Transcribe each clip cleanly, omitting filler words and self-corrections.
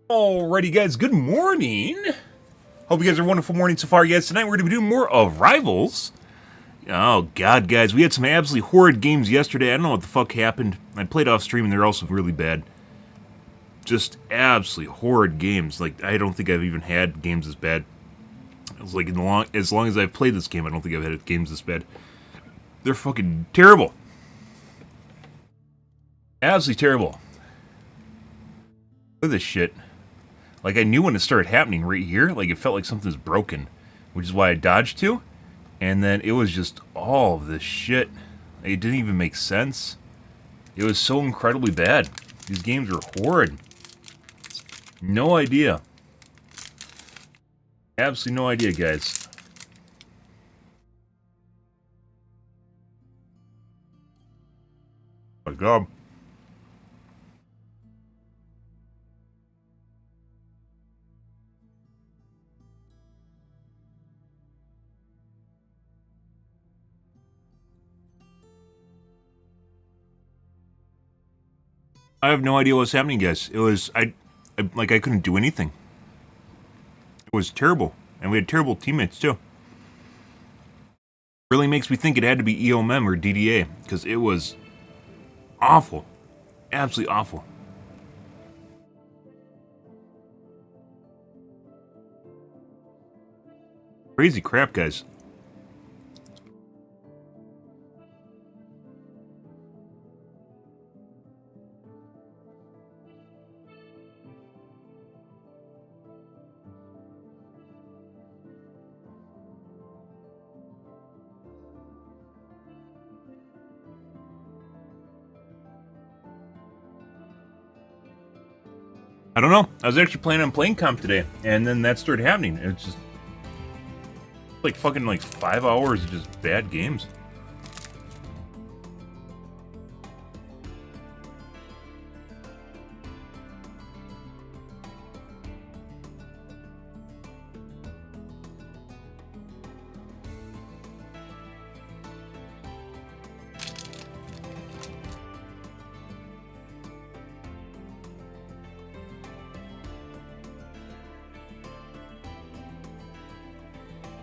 Alrighty guys, good morning! Hope you guys are a wonderful morning so far, guys. Tonight we're going to be doing more of Rivals. Oh god, guys, we had some absolutely horrid games yesterday. I don't know what the fuck happened. I played off stream and they're also really bad. Just absolutely horrid games. Like, I don't think I've even had games this bad. It was like, as long as I've played this game, I don't think I've had games this bad. They're fucking terrible. Absolutely terrible. Look at this shit. Like, I knew when it started happening right here. Like, it felt like something's broken. Which is why I dodged to. And then it was just all of this shit. Like, it didn't even make sense. It was so incredibly bad. These games were horrid. No idea. Absolutely no idea, guys. Oh my god. I have no idea what's happening, guys. It was, I couldn't do anything. It was terrible. And we had terrible teammates, too. Really makes me think it had to be EOMM or DDA, because it was awful. Absolutely awful. Crazy crap, guys. I don't know. I was actually planning on playing comp today, and then that started happening. It's just like fucking like 5 hours of just bad games.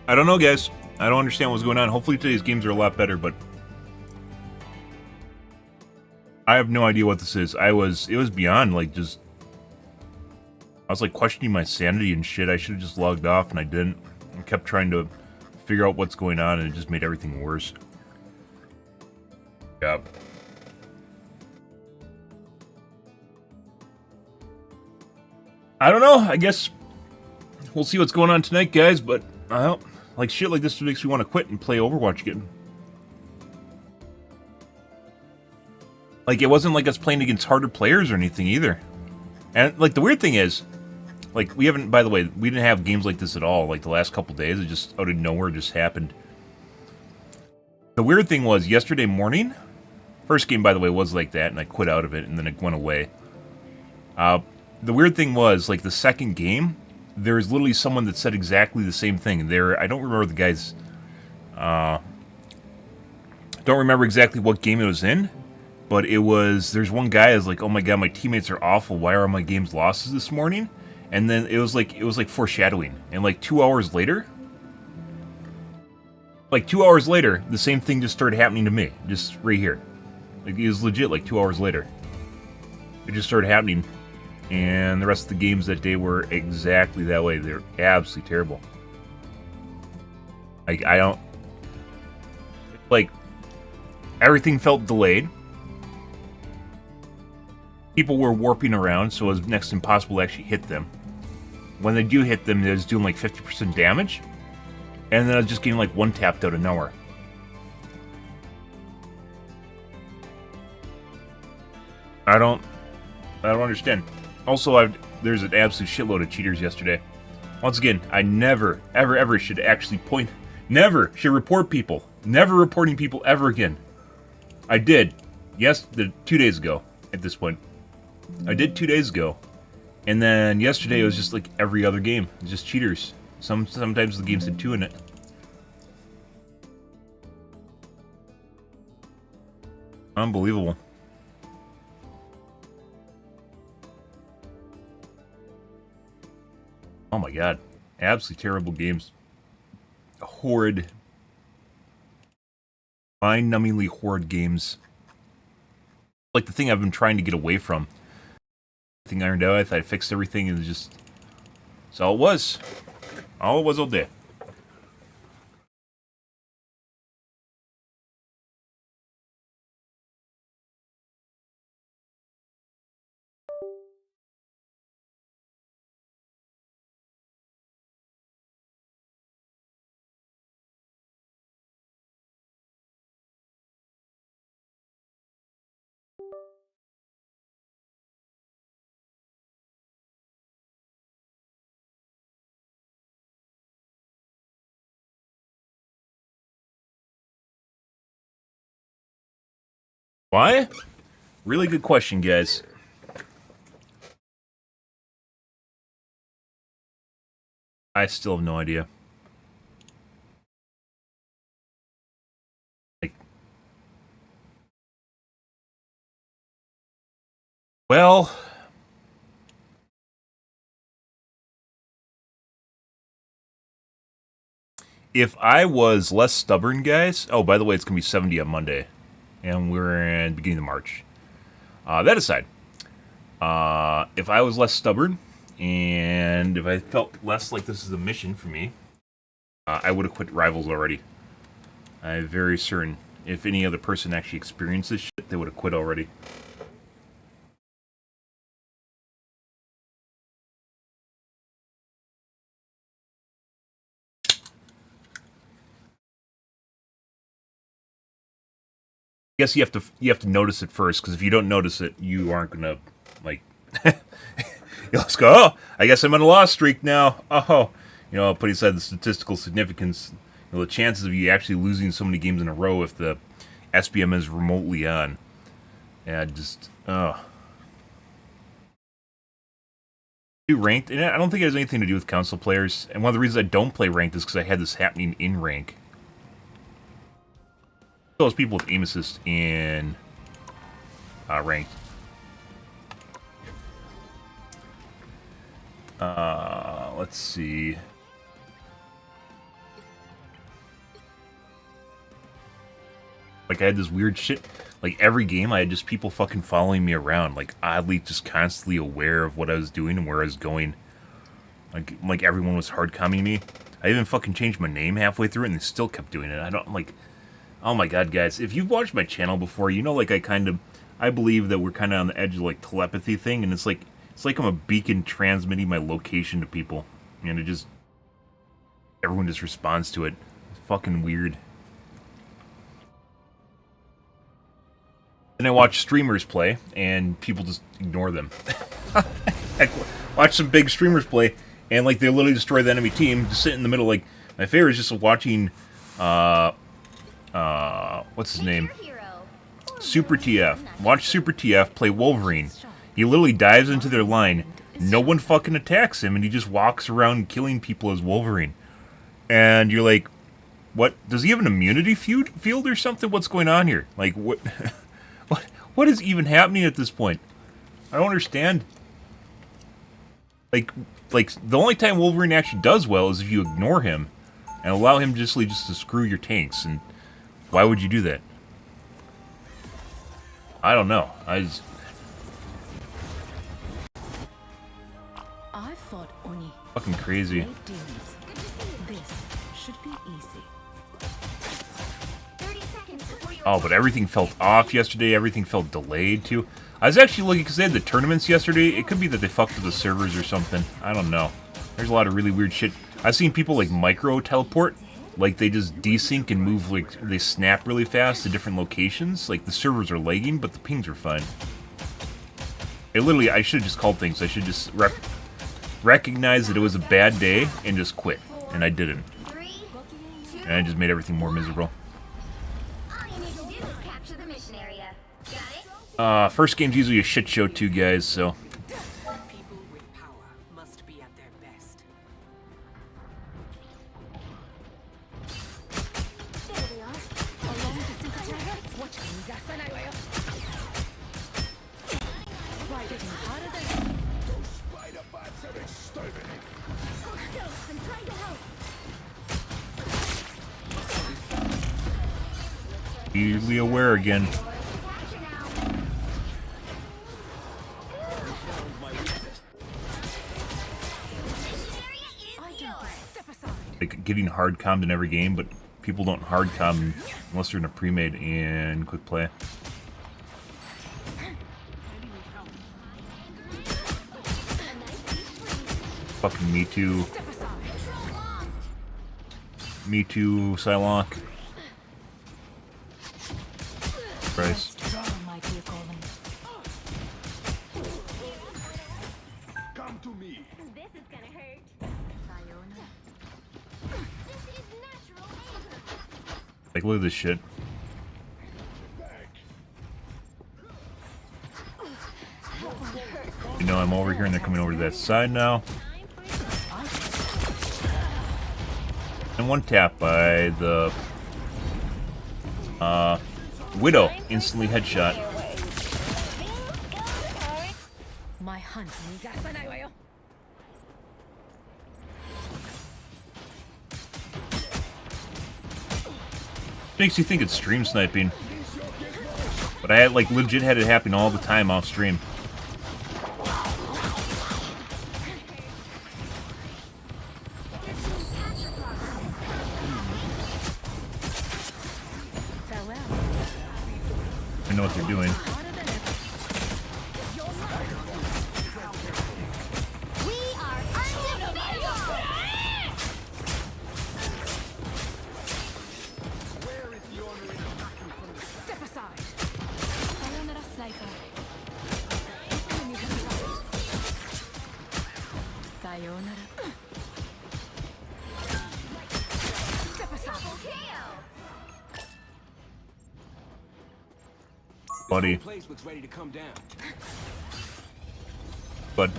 I don't know, guys. I don't understand what's going on. Hopefully today's games are a lot better, but I have no idea what this is. It was beyond, like, just... I was, like, questioning my sanity and shit. I should have just logged off, and I didn't. I kept trying to figure out what's going on, and it just made everything worse. Yeah. I don't know. I guess we'll see what's going on tonight, guys, but I don't... Like, shit like this makes me want to quit and play Overwatch again. Like, it wasn't like us playing against harder players or anything either. And, like, the weird thing is, like, we haven't, by the way, we didn't have games like this at all, like, the last couple days. It just, out of nowhere, just happened. The weird thing was, yesterday morning, first game, by the way, was like that, and I quit out of it, and then it went away. The weird thing was, like, the second game... There's literally someone that said exactly the same thing. I don't remember the guy's... don't remember exactly what game it was in. But it was... There's one guy that's like, oh my god, my teammates are awful. Why are my games losses this morning? And then it was like foreshadowing. And like 2 hours later... Like 2 hours later, the same thing just started happening to me. Just right here. Like, it was legit like 2 hours later. It just started happening. And the rest of the games that day were exactly that way. They're absolutely terrible. Like, I don't... Like, everything felt delayed. People were warping around, so it was next to impossible to actually hit them. When they do hit them, they're just doing like 50% damage. And then I was just getting like one tapped out of nowhere. I don't understand. Also, there's an absolute shitload of cheaters yesterday. Once again, I never, ever should actually never should report people. Never reporting people ever again. I did. Yes, 2 days ago, at this point. I did 2 days ago. And then yesterday it was just like every other game. It was just cheaters. Sometimes the games had 2 in it. Unbelievable. Oh my god. Absolutely terrible games. Horrid. Mind-numbingly horrid games. Like the thing I've been trying to get away from. Everything ironed out, I thought I fixed everything, and it just... That's all it was. All it was all day. Why? Really good question, guys. I still have no idea. Like, well, if I was less stubborn, guys... Oh, by the way, it's going to be 70 on Monday. And we're in the beginning of March. That aside, if I was less stubborn, and if I felt less like this is a mission for me, I would have quit Rivals already. I'm very certain. If any other person actually experienced this shit, they would have quit already. I guess you have to notice it first, because if you don't notice it, you aren't gonna like. You'll just go, oh, I guess I'm on a loss streak now. Oh, you know, put aside the statistical significance, you know, the chances of you actually losing so many games in a row if the SBM is remotely on. Yeah, just do ranked, and I don't think it has anything to do with console players. And one of the reasons I don't play ranked is because I had this happening in rank. Those people with aim assist in ranked. Let's see. Like, I had this weird shit. Like, every game, I had just people fucking following me around. Like, oddly, just constantly aware of what I was doing and where I was going. Like everyone was hard coming me. I even fucking changed my name halfway through it, and they still kept doing it. I don't, like... Oh my god, guys. If you've watched my channel before, you know, like, I believe that we're kind of on the edge of, like, telepathy thing, and it's like I'm a beacon transmitting my location to people. And it just... Everyone just responds to it. It's fucking weird. And I watch streamers play, and people just ignore them. I watch some big streamers play, and, like, they literally destroy the enemy team, just sit in the middle. Like, my favorite is just watching, what's his name? Super TF. Watch Super TF play Wolverine. He literally dives into their line. No one fucking attacks him, and he just walks around killing people as Wolverine. And you're like, what? Does he have an immunity field or something? What's going on here? Like, what? What is even happening at this point? I don't understand. Like the only time Wolverine actually does well is if you ignore him and allow him just to screw your tanks. And why would you do that? I don't know. I fought Oni. Fucking crazy. This should be easy. Oh, but everything felt off yesterday. Everything felt delayed, too. I was actually looking, because they had the tournaments yesterday. It could be that they fucked with the servers or something. I don't know. There's a lot of really weird shit. I've seen people, like, micro-teleport. Like, they just desync and move, like, they snap really fast to different locations. Like, the servers are lagging, but the pings are fine. It literally, I should have just called things. I should just recognize that it was a bad day and just quit. And I didn't. And I just made everything more miserable. First game's usually a shit show too, guys, so... People with power must be at their best. Be aware again. Like getting hard commed in every game, but people don't hard comm unless they're in a pre-made and quick play. Fucking me too. Me too, Psylocke. Christ. Come to me. This is gonna hurt. This is natural anger. Like, look at this shit. You know, I'm over here and they're coming over to that side now. And one tap by the Widow. Instantly headshot. My hunt. Makes you think it's stream sniping. But I had, like, legit had it happen all the time off stream. I know what they're doing. We are undefeated. Where is the honor in attacking from the Step aside. Sayonara, sniper. Sayonara. Step aside. Buddy. place looks ready to come down. But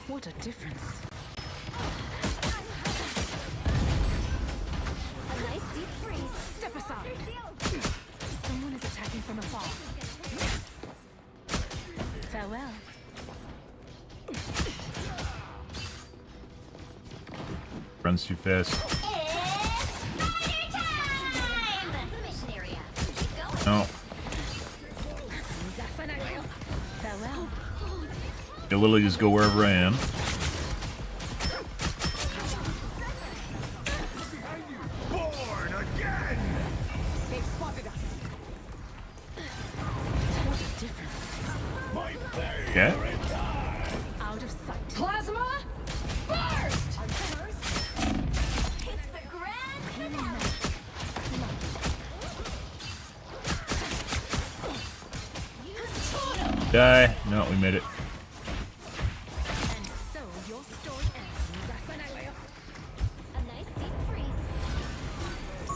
What a difference. A nice deep freeze. Step aside. Someone is attacking from afar. Farewell. runs too fast. It's fire time! Mission area. Keep going. No. Farewell. I literally just go wherever I am. Born again! They spotted us. What a difference. My favorite Okay. Out of sight. Plasma! Burst! It's the grand finale. Die. No, we made it. And so your story ends. A nice deep freeze.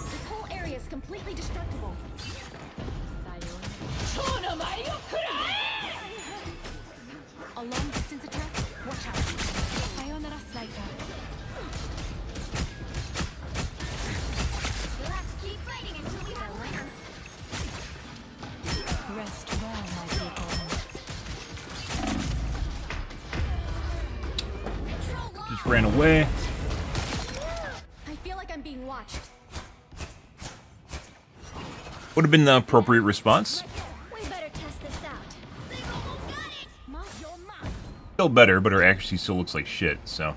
This whole area is completely destructible. A long distance attack? Watch out. Sayonara, sniper. We'll have to keep fighting until we have a winner. Rest well, my people. Just ran away. I feel like I'm being watched. Would have been the appropriate response. We better test this out. They almost got it. Mouth your mouth. Still better, but her accuracy still looks like shit, so.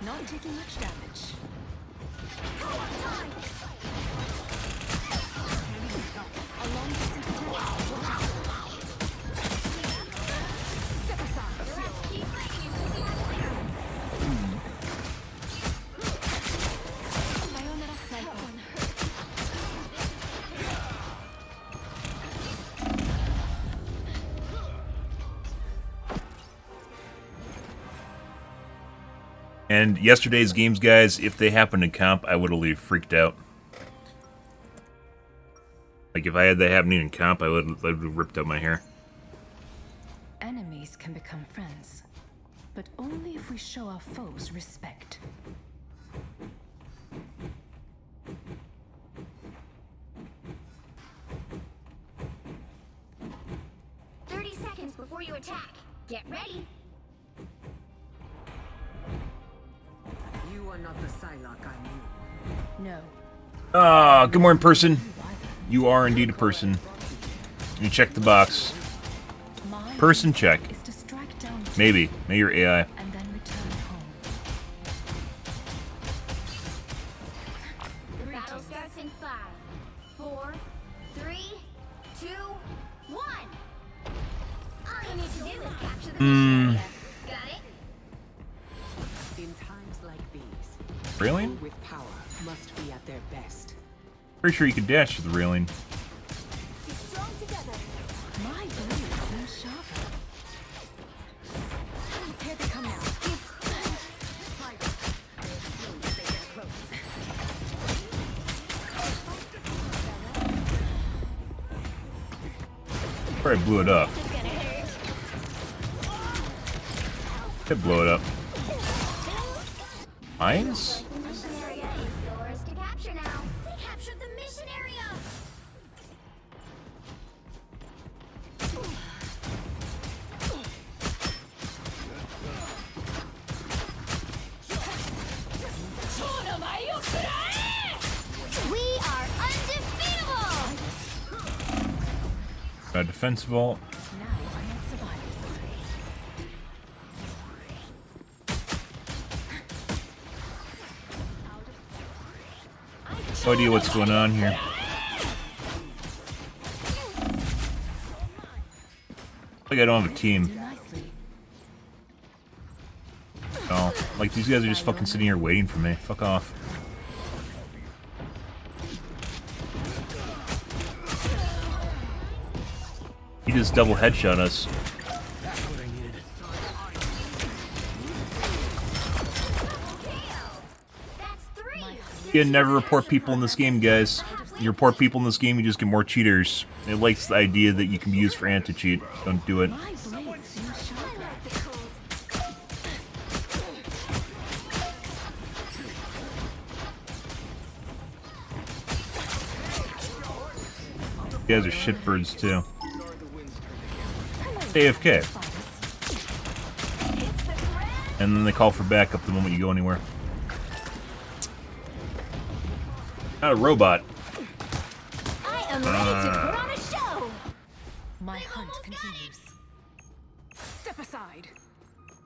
Not taking much damage. A long distance attack. Watch out. Step aside. Let's keep fighting until we have a winner. Sayonara, sniper. And yesterday's games, guys, if they happened to comp, I would have freaked out. Like, if I had that happening in comp, I would have ripped out my hair. Enemies can become friends, but only if we show our foes respect. attack. Get ready. You are not the Psylocke I knew. No. Ah, good morning, person. You are indeed a person. You check the box. My Person check. is to strike down Maybe. Maybe you're AI. and then return home. The battle starts in 5, 4, 3, 2, 1. All you need to do is capture the mission area. Got it? In times like these, Railing? people with power must be at their best. Pretty sure you could dash to the railing. Be strong together. My blade seems sharper. Here they come now. Probably blew it up. This is gonna hurt. Could blow it up. Mines? The mission area is yours to capture now. We captured the mission area. We are undefeatable. Defense vault. Now I am survivors. No idea what's going on here. Like I don't have a team. Do nicely. No. Like these guys are just fucking sitting here waiting for me. Fuck off. He just double headshot us. That's 3. You never report people in this game, guys. You report people in this game, you just get more cheaters. It likes the idea that you can be used for anti-cheat. Don't do it. My blade seems sharper. The cold. You guys are shitbirds too. AFK. And then they call for backup the moment you go anywhere. Not a robot. I am ready to put on a show. My hunt continues. Step aside.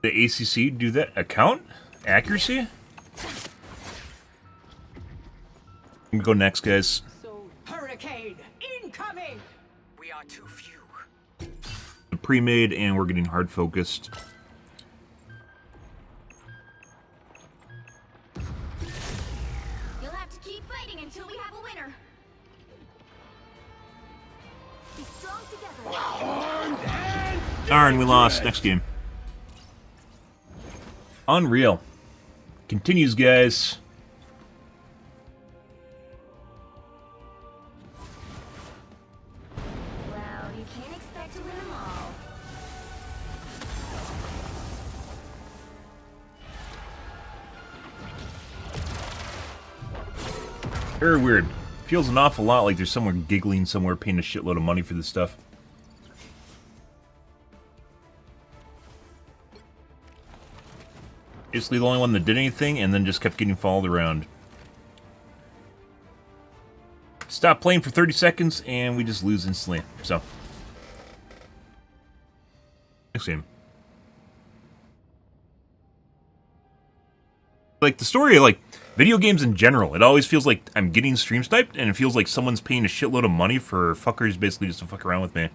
The ACC do that? Account? Accuracy? I'm gonna go next, guys. Hurricane incoming! We are too few. Pre-made, and we're getting hard focused. You'll have to keep fighting until we have a winner. Be strong together. Darn, we lost. Next game. Unreal. Continues, guys. Well, you can't expect to win them all. Very weird. Feels an awful lot like there's someone giggling somewhere paying a shitload of money for this stuff. Basically the only one that did anything and then just kept getting followed around. Stop playing for 30 seconds and we just lose instantly. So. Next game. Like the story of like video games in general, it always feels like I'm getting stream sniped and it feels like someone's paying a shitload of money for fuckers basically just to fuck around with me.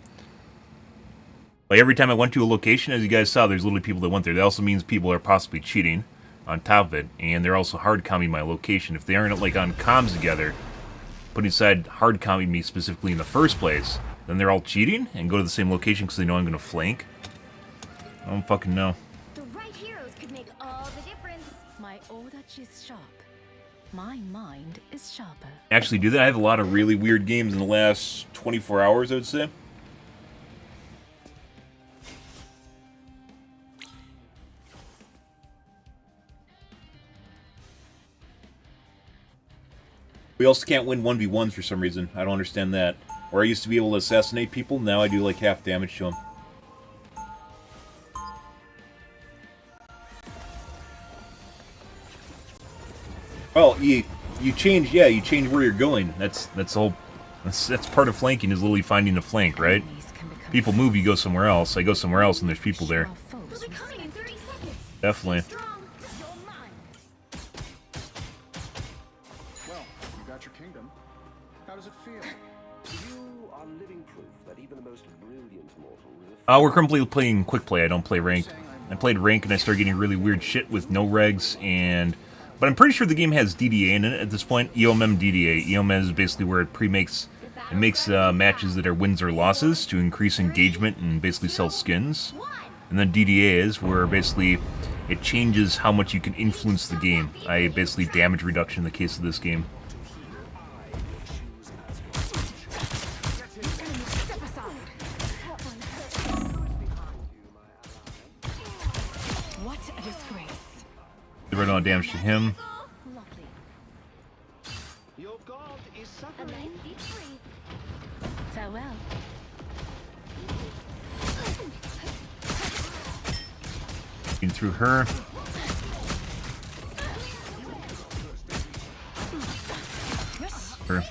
Like every time I went to a location, as you guys saw, there's literally people that went there. That also means people are possibly cheating on top of it, and they're also hard comming my location. If they aren't like on comms together, putting aside hard comming me specifically in the first place, then they're all cheating and go to the same location because they know I'm going to flank. I don't fucking know. The right heroes could make all the difference. My order is sharp. My mind is sharper. Actually, do that. I have a lot of really weird games in the last 24 hours, I would say. We also can't win 1v1s for some reason. I don't understand that. Or I used to be able to assassinate people, now I do like half damage to them. Well, you change, yeah, you change where you're going. That's all. That's part of flanking is literally finding a flank, right? People move, you go somewhere else. I go somewhere else, and there's people there. They'll be coming in 30 seconds. Definitely. Stay strong. You're mine. Well, you got your kingdom. How does it feel? You are living proof that even the most brilliant mortals... We're currently playing quick play. I don't play ranked. I played rank, and I started getting really weird shit with no regs, but I'm pretty sure the game has DDA in it at this point. EOMM DDA. EOMM is basically where it makes matches that are wins or losses to increase engagement and basically sell skins. And then DDA is where basically it changes how much you can influence the game. Basically damage reduction in the case of this game. Step aside. What a disgrace. Did right on damage to him. Lovely. Your god is A suffering. nice deep breathe. Farewell. Shooting through her. Her.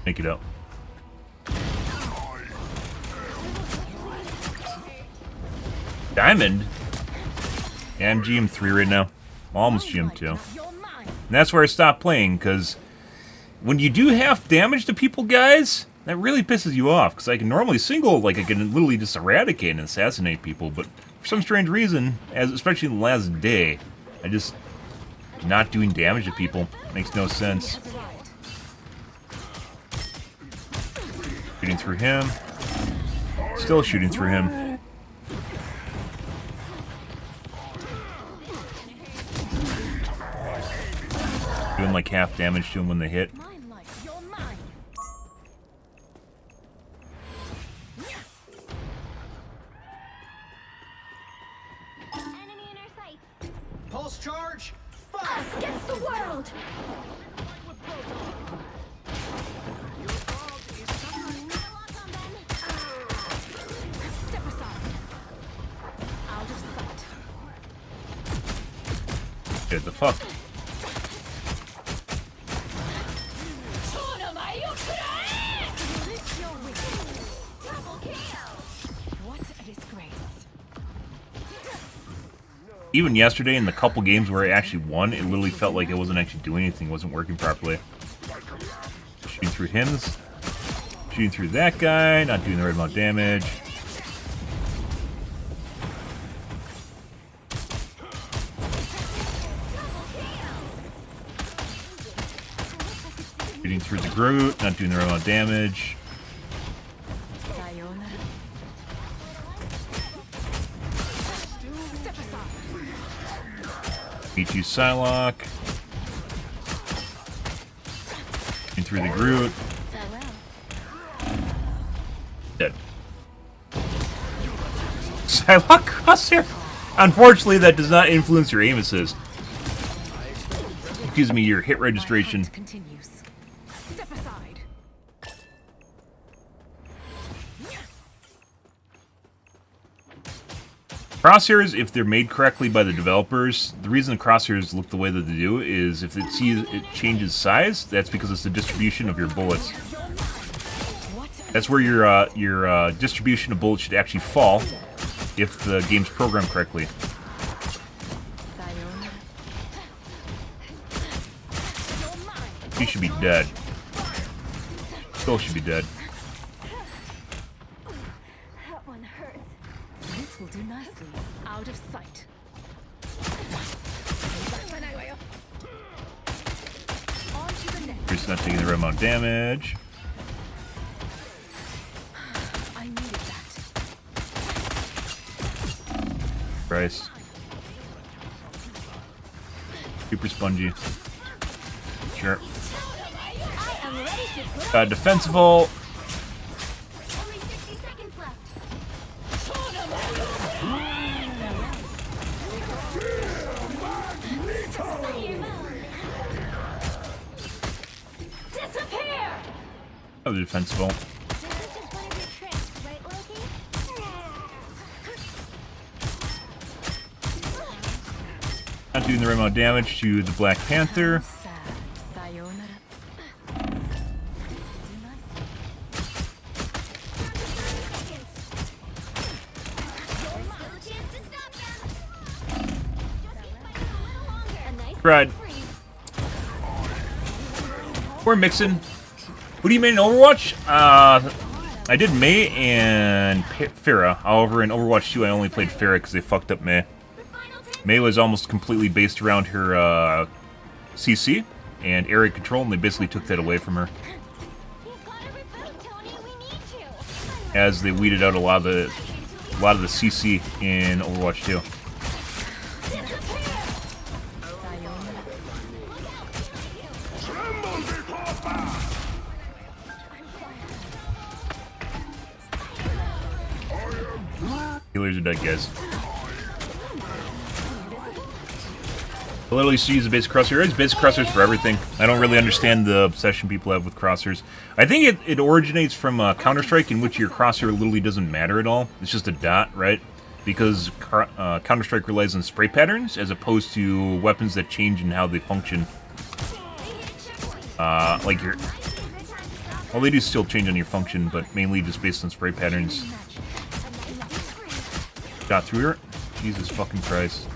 Make it up. Diamond? Yeah, I'm GM3 right now. Almost GM2. You're mine. And that's where I stopped playing, because when you do half damage to people, guys, that really pisses you off. Because I can normally single, like I can literally just eradicate and assassinate people, but for some strange reason, especially in the last day, I just not doing damage to people makes no sense. Shooting through him. Still shooting through him. Doing like half damage to him when they hit. Mine life. You're mine. Enemy in our sight. Pulse charge! Us against the world. Lock on them. Step aside. Out of sight. Get the fuck. Double kill. What a disgrace. Even yesterday, in the couple games where I actually won, it literally felt like it wasn't actually doing anything, it wasn't working properly. Shooting through him, shooting through that guy, not doing the right amount of damage. Shooting through the Groot, not doing the right amount of damage. Sayonara. Step aside. H2 Psylocke. Shooting through the Groot. Farewell. Dead. Psylocke Crosshair? Unfortunately, that does not influence your aim assist. Excuse me, your hit registration. My hunt continues. Step aside. Crosshairs, if they're made correctly by the developers, the reason the crosshairs look the way that they do is if it changes size, that's because it's the distribution of your bullets. What a That's where your distribution of bullets should actually fall if the game's programmed correctly. sayonara. You're mine. He should be dead. Still should be dead. That one hurts. This will do nicely. Out of sight. On to the next. He's not taking the right amount of damage. I needed that. Christ. Super spongy. Sure. I am ready to go. Defensible. Only 60 seconds left. Disappear! That was defensible. This is just one of your tricks, right, Loki? Not doing the right amount of damage to the Black Panther. Right. We're mixing. Who do you main in Overwatch? I did Mei and Pharah. However, in Overwatch 2, I only played Pharah because they fucked up Mei. Mei was almost completely based around her CC and area control, and they basically took that away from her. As they weeded out a lot of the CC in Overwatch 2. Healers are dead, guys. I literally used to use the basic crosshair. It's basic crosshairs for everything. I don't really understand the obsession people have with crosshairs. I think it originates from Counter-Strike, in which your crosshair literally doesn't matter at all. It's just a dot, right? Because Counter-Strike relies on spray patterns as opposed to weapons that change in how they function. Like your... Well, they do still change on your function, but mainly just based on spray patterns. Got through her. Jesus fucking Christ.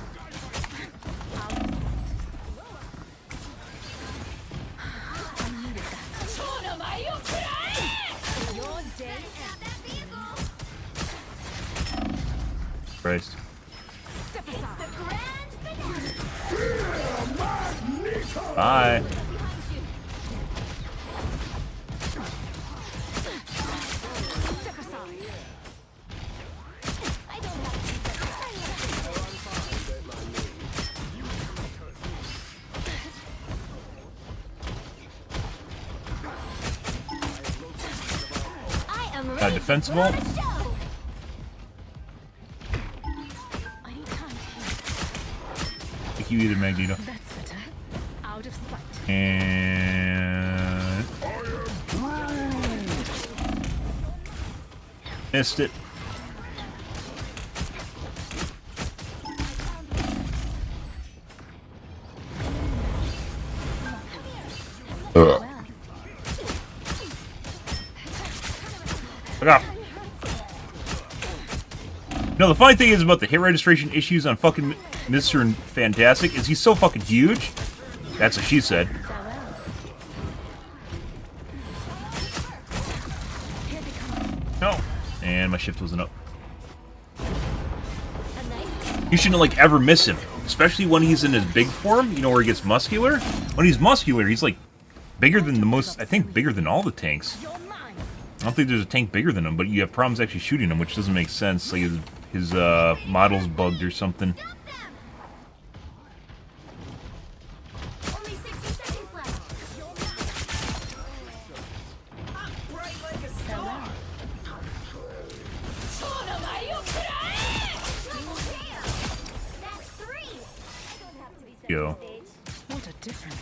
Christ. Bye. Defensible. Thank you either, Magneto. And... missed it. Look out. No, the funny thing is about the hit registration issues on fucking Mr. Fantastic is he's so fucking huge. That's what she said. No. And my shift wasn't up. You shouldn't, like, ever miss him. Especially when he's in his big form, you know, where he gets muscular. When he's muscular, he's, like, bigger than the most... I think bigger than all the tanks. I don't think there's a tank bigger than him, but you have problems actually shooting him, which doesn't make sense. Like his model's bugged or something. Only 60 seconds left. That's 3. I don't have to be Yo. What a difference.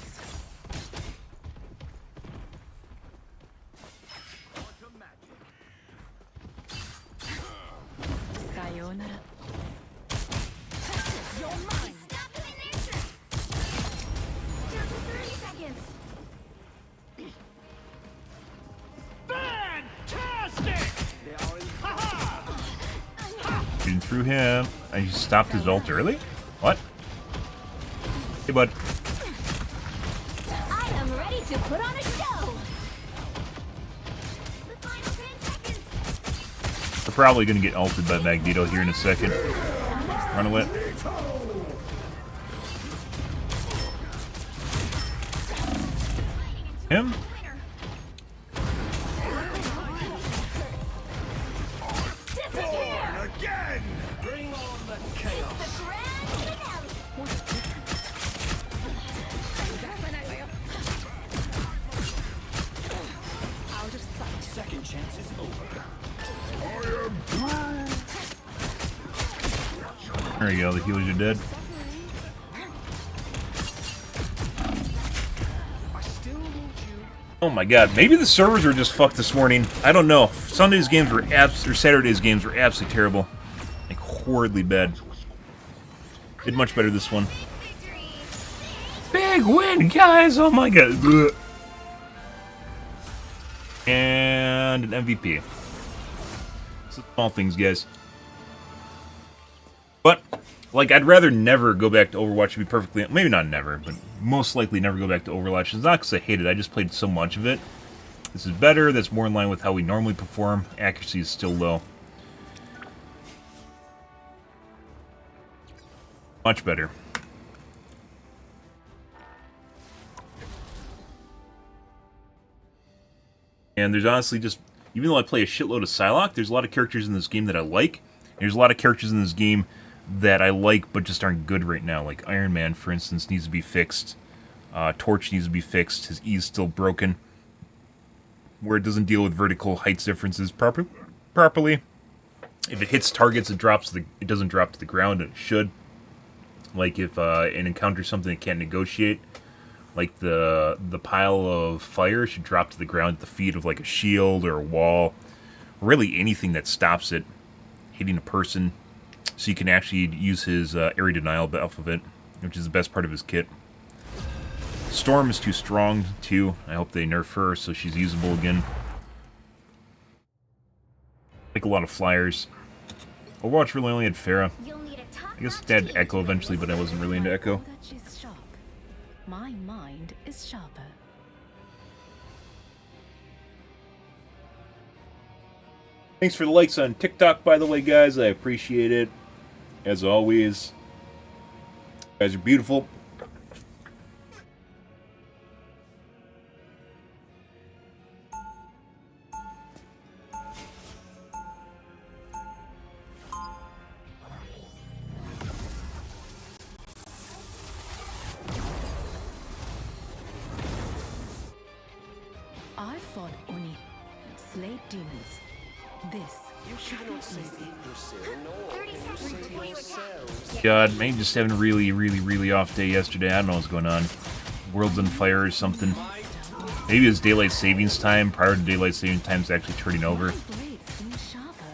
Shooting through him. I stopped his ult early? What? Hey, bud. I am ready to put on a show. The final 10 seconds. We're probably gonna get ulted by Magneto here in a second. Run away. Him? Again! Bring on the chaos! The grand finale. Out of sight. Second chance is over. There we go, the healers are dead. I still want you. Oh my god, maybe the servers were just fucked this morning. I don't know. Sunday's games were or Saturday's games were absolutely terrible. Like, horridly bad. Did much better this one. Big win, guys! Oh my god. Blech. And an MVP. Some small things, guys. But, like, I'd rather never go back to Overwatch, to be perfectly... Maybe not never, but most likely never go back to Overwatch. It's not because I hate it, I just played so much of it. This is better, that's more in line with how we normally perform. Accuracy is still low. Much better. And there's honestly just... Even though I play a shitload of Psylocke, there's a lot of characters in this game that I like. There's a lot of characters in this game that I like but just aren't good right now. Like Iron Man, for instance, needs to be fixed. Torch needs to be fixed. His E is still broken, where it doesn't deal with vertical heights differences properly. If it hits targets, it doesn't drop to the ground, and it should. Like if it encounters something it can't negotiate, like the pile of fire should drop to the ground at the feet of like a shield or a wall, really anything that stops it hitting a person. So you can actually use his area denial off of it, which is the best part of his kit. Storm is too strong, too. I hope they nerf her so she's usable again. Like a lot of flyers. Overwatch really only had Pharah. I guess it had Echo eventually, but I wasn't really into Echo. That she's sharp. My mind is sharper. Thanks for the likes on TikTok, by the way, guys. I appreciate it. As always. You guys are beautiful. I fought Oni, slayed demons. This You should cannot be say easy. Yggdrasil, nor 30 seconds before you attack. God, maybe just having a really off day yesterday. I don't know what's going on. World's on fire or something. Maybe it's daylight savings time prior to daylight savings time's actually turning over. My blade seems sharper.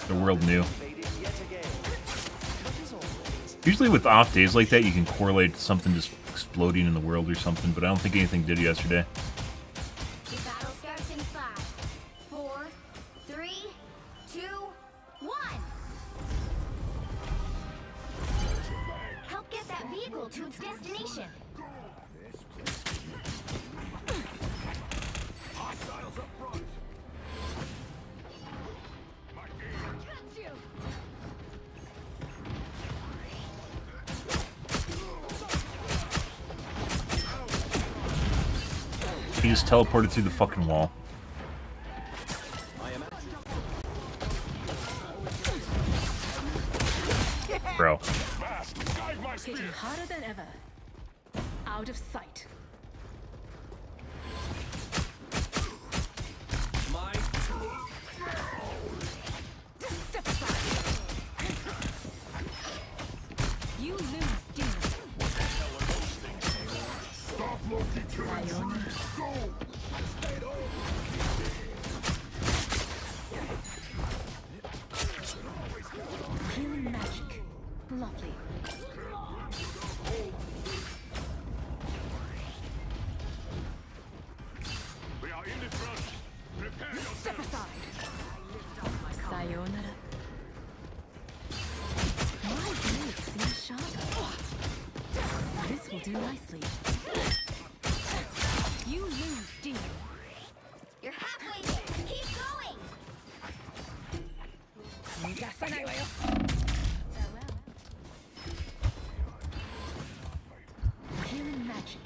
The world knew. Faded yet again. But as always, Usually with off days like that, you can correlate to something just exploding in the world or something, but I don't think anything did yesterday. The battle starts in 5, 4, 3, 2, 1. Help get that vehicle to its destination. He just teleported through the fucking wall. Bro. Hitting harder than ever. Out of sight. Step aside. You lose, demon. Sayonara. Healing magic. Lovely. Step aside. Sayonara. My blade seems sharper. This will do nicely. You lose, demon. You're halfway there. Keep going. Farewell. Healing magic.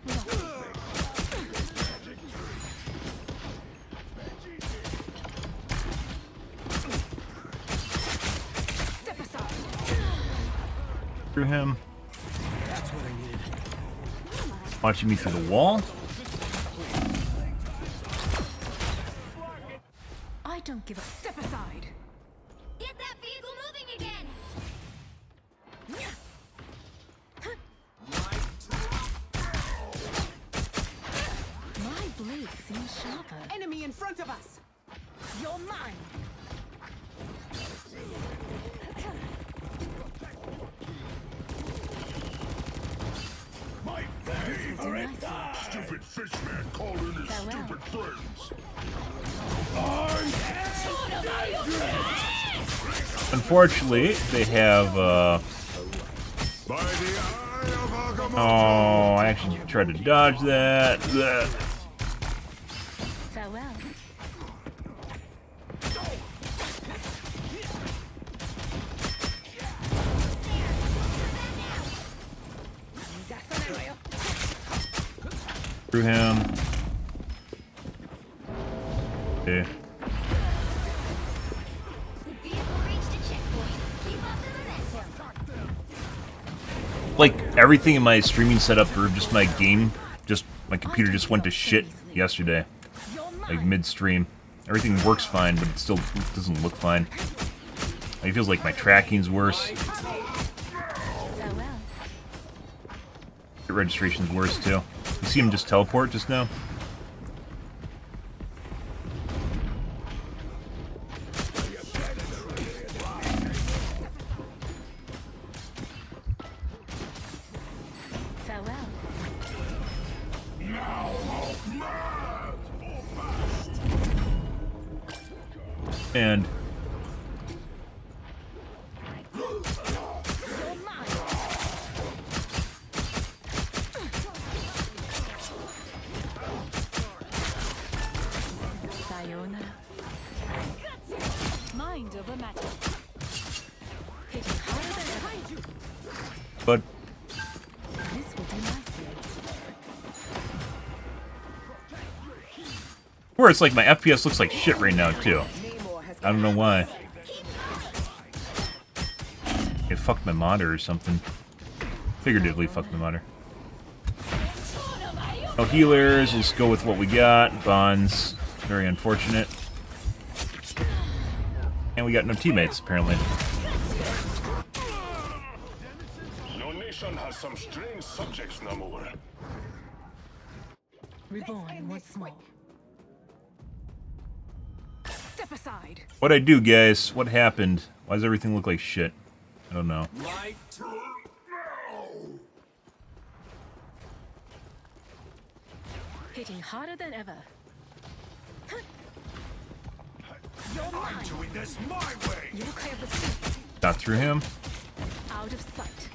Lovely. Step aside. Through him. Watching me through the wall. I don't give a step aside. Get that vehicle moving again. My blade seems sharper. Enemy in front of us! You're mine. My stupid fish man calling his Farewell. stupid friends. Unfortunately, they have, By the eye of Agamotto. oh, I actually tried to dodge that. Blech. Farewell. Through him. Okay. Vehicle reached a checkpoint. Keep up the momentum. Like everything in my streaming setup or just my game, just my computer just went to shit yesterday. Like mid-stream. Everything works fine, but it still doesn't look fine. It feels like my tracking's worse. Farewell. The registration's worse too. You see him just teleport just now? Farewell. And Sayonara. Mind over matter. Hitting harder than behind you. but This will do nicely. where it's like my FPS looks like shit right now too. I don't know why. It fucked my monitor or something. Figuratively fucked my monitor. No healers, just go with what we got. Bonds, very unfortunate. And we got no teammates, apparently. Your nation has some strange subjects, Namor. Reborn once more. Step aside. What'd I do, guys? What happened? Why does everything look like shit? I don't know. Hitting harder than ever. I'm doing this my way. You will clear the street. Got through him. Out of sight.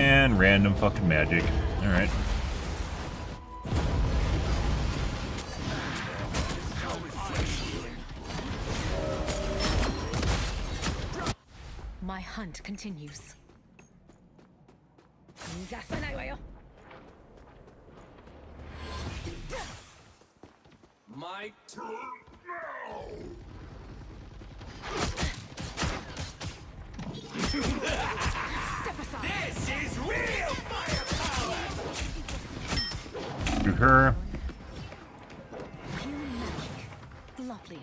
And random fucking magic. Alright. My hunt continues. My turn now. Step aside. This is real firepower. Through her. Healing magic. Lovely.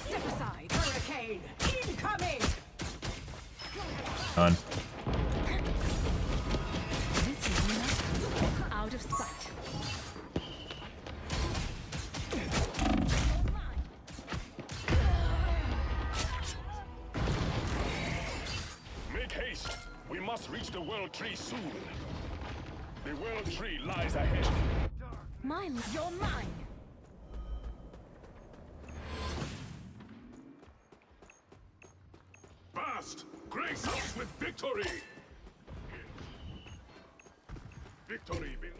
Step aside. Hurricane incoming. Done. This is enough. Out of sight. Make haste. We must reach the World Tree soon. The World Tree lies ahead. Mine. You're mine. Fast! Grace us with victory! Victory, Bill.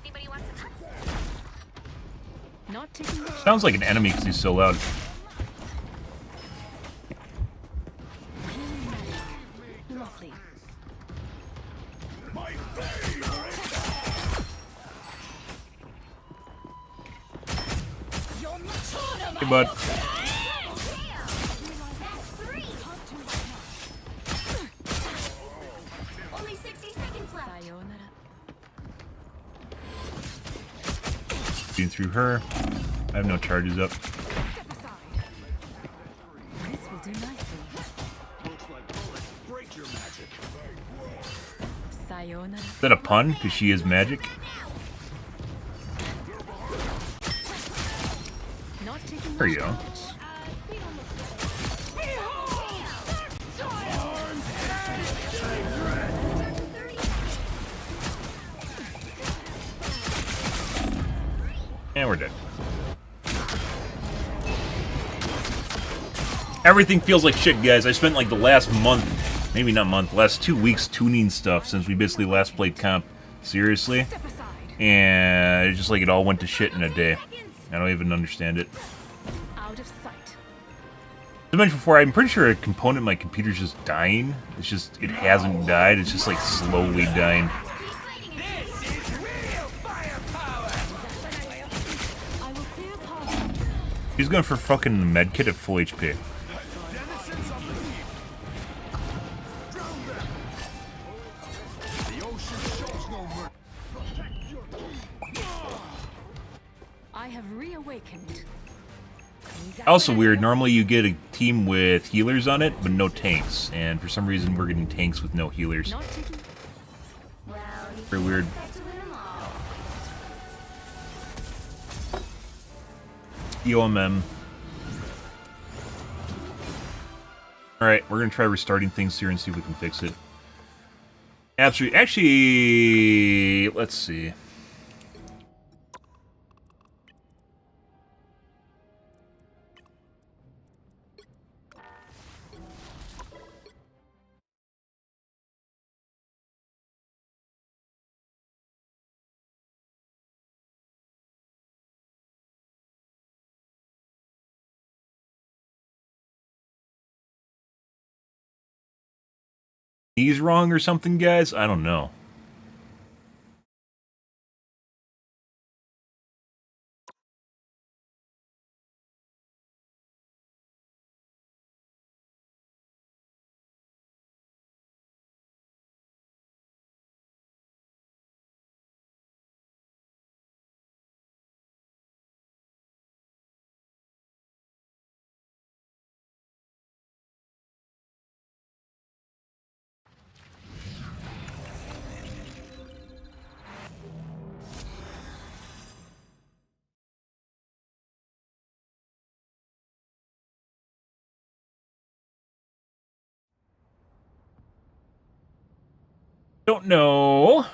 Anybody want some nuts? Not taking the Sounds like an enemy because he's so loud. healing magic. Lovely. My favorite! You're not. Hey, bud. That's three. Only 60 seconds left. Sayonara. Being through her. I have no charges up. Step aside. This will do nicely. Looks like bullets break your magic. Sayonara. Is that a pun? Because she is magic? There you go. And we're dead. Everything feels like shit, guys. I spent like the last month, maybe not month, last 2 weeks tuning stuff since we basically last played comp seriously. And it's just like it all went to shit in a day. I don't even understand it. Out of sight. As I mentioned before, I'm pretty sure a component of my computer's just dying. It's just, it hasn't died. It's just like slowly dying. I will clear path. He's going for fucking medkit at full HP. I have reawakened. Also weird, normally you get a team with healers on it, but no tanks. And for some reason we're getting tanks with no healers. Not taking. Well, you Very weird. expect to win 'em all. EOMM. Alright, we're gonna try restarting things here and see if we can fix it. Absolutely. Actually, let's see. He's wrong or something, guys? I don't know. Don't know.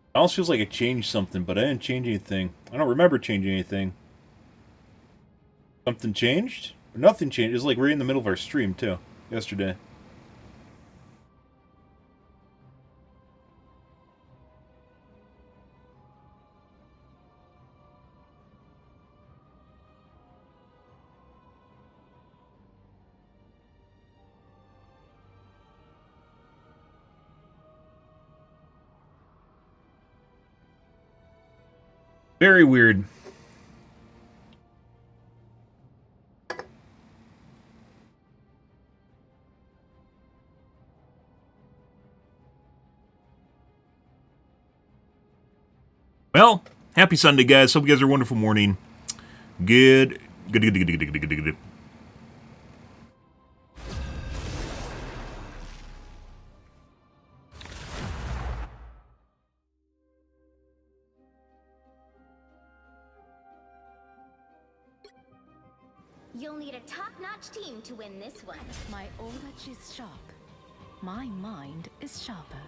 It almost feels like I changed something, but I didn't change anything. I don't remember changing anything. Something changed? Or nothing changed. It was like right in the middle of our stream, too. Yesterday. Very weird. Well, happy Sunday, guys. Hope you guys are a wonderful morning. Good. You'll need a top-notch team to win this one. My knowledge is sharp. My mind is sharper.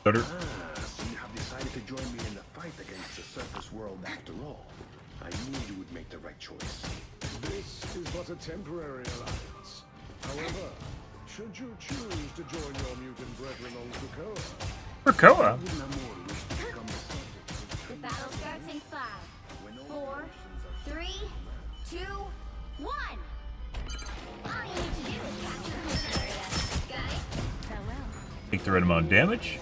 Stutter. So you have decided to join me in the fight against the surface world after all. I knew you would make the right choice. This is but a temporary alliance. However, should you choose to join your mutant brethren on Krakoa, Krakoa. Would Namor wish to become the subject of The battle starts in 5, 4, 3, 2, 1. All you need to do is capture the whole area. Got it? Farewell. Take the right amount of damage.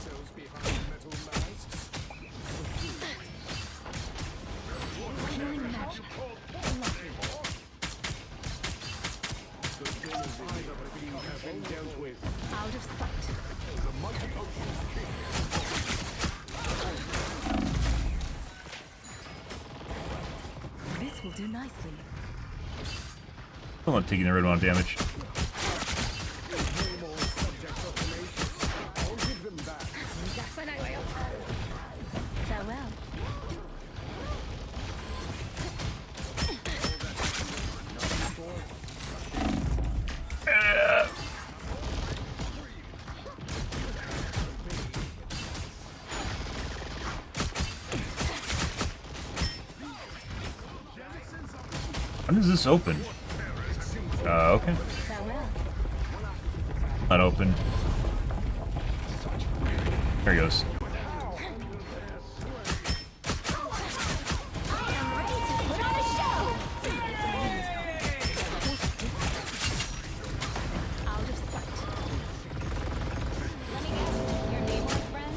themselves behind metal masks? Healing magic. Been dealt with. Out of sight. This will do nicely. I'm not taking the right amount of damage. I'll give them back. Farewell. When does this open? Okay. Farewell. Not open. There he goes. I am ready to put on a show. Out of sight. Let me guess. Your name, my friend?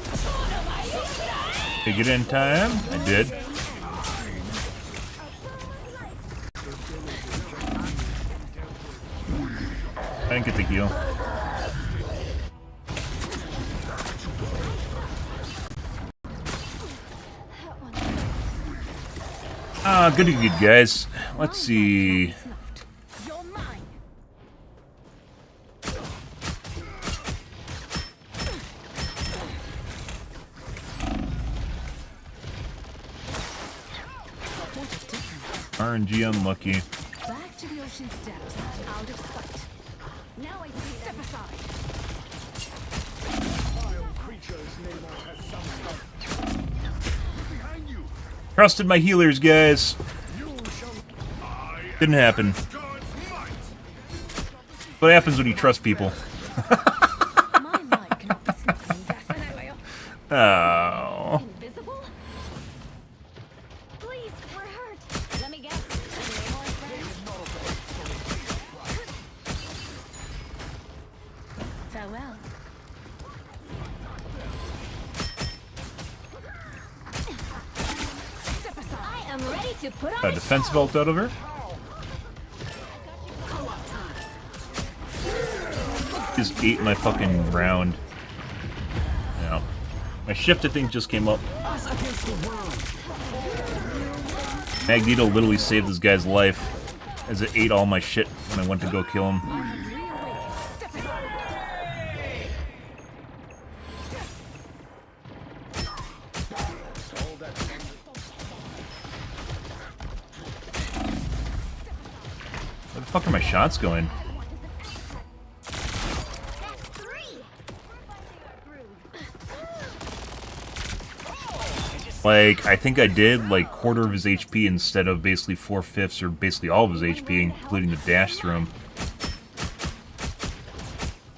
Take it in time. I did. I didn't get the heal. Goody good, guys. Let's see. Snuffed. You're mine. What a difference. RNG unlucky. Back to the ocean's depths. Out of sight. Now I see. Step aside. Vile creatures, Namor has some behind you. Trusted my healers, guys. You shall. Didn't happen. God's might. What happens when you trust people? My light cannot be snuffed. Oh. Invisible? Please, we're hurt. Let me guess. Your name, my friend? Farewell. Step aside. I am ready to put on A a defense show. vault out of her. Just ate my fucking round. Yeah. My shift, I think, just came up. Magneto literally saved this guy's life as it ate all my shit when I went to go kill him. Step aside. Where the fuck are my shots going? That's 3. Like, I think I did like quarter of his HP instead of basically 4/5 or basically all of his HP, including the dash through him.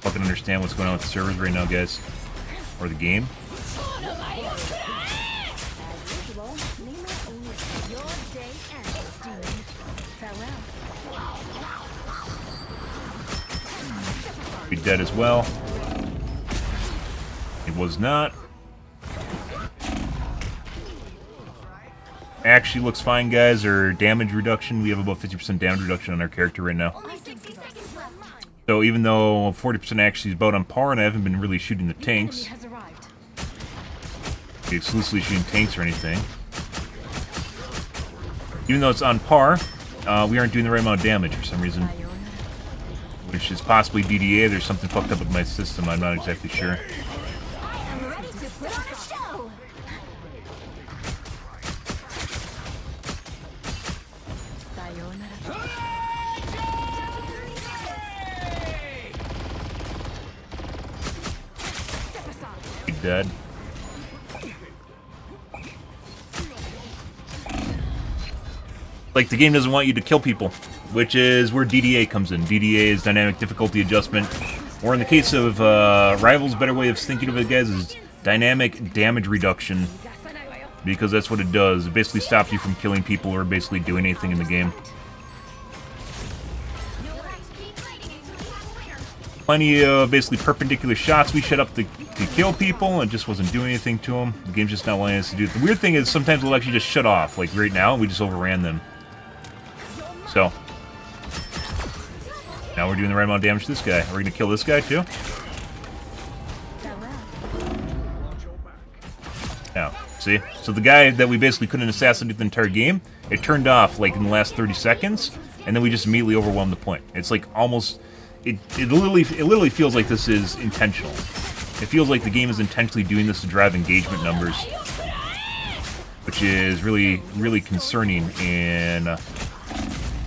Fucking understand what's going on with the servers right now, guys. Or the game. As usual, Namor only your day ends, Demon. Farewell. Be dead as well. It was not. Actually looks fine, guys. Our damage reduction, we have about 50% damage reduction on our character right now. Only 60 seconds left. So even though 40% actually is about on par, and I haven't been really shooting the tanks, Enemy has arrived. exclusively shooting tanks or anything. Even though it's on par, we aren't doing the right amount of damage for some reason. Sayonara. Which is possibly DDA. There's something fucked up with my system. I'm not exactly sure. I am ready to put on a show. Sayonara. dead. Like, the game doesn't want you to kill people, which is where DDA comes in. DDA is dynamic difficulty adjustment, or in the case of Rivals, a better way of thinking of it, guys, is dynamic damage reduction, because that's what it does. It basically stops you from killing people or basically doing anything in the game. Plenty of basically perpendicular shots we set up to kill people, and it just wasn't doing anything to them. The game's just not wanting us to do it. The weird thing is sometimes we'll actually just shut off. Like right now, we just overran them. So, now we're doing the right amount of damage to this guy. Are we going to kill this guy too? Now, see? So the guy that we basically couldn't assassinate the entire game, it turned off like in the last 30 seconds, and then we just immediately overwhelmed the point. It's like almost... It literally feels like this is intentional. It feels like the game is intentionally doing this to drive engagement numbers, which is really, really concerning in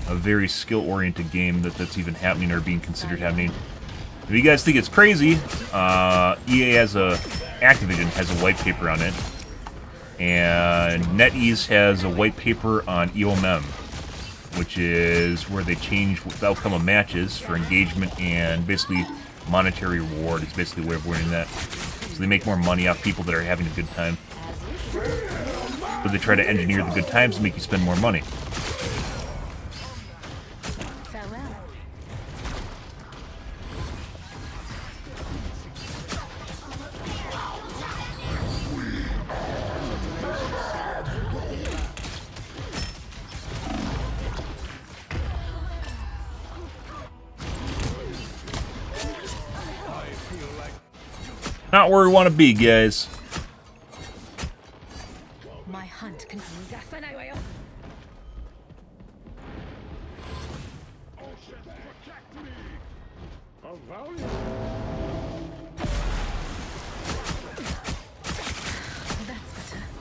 a very skill-oriented game that's even happening or being considered happening. If you guys think it's crazy, EA has Activision has a white paper on it, and NetEase has a white paper on EOMM, which is where they change the outcome of matches for engagement and basically monetary reward. It's basically a way of wording that. So they make more money off people that are having a good time. But they try to engineer the good times to make you spend more money. Not where we want to be, guys. My hunt can...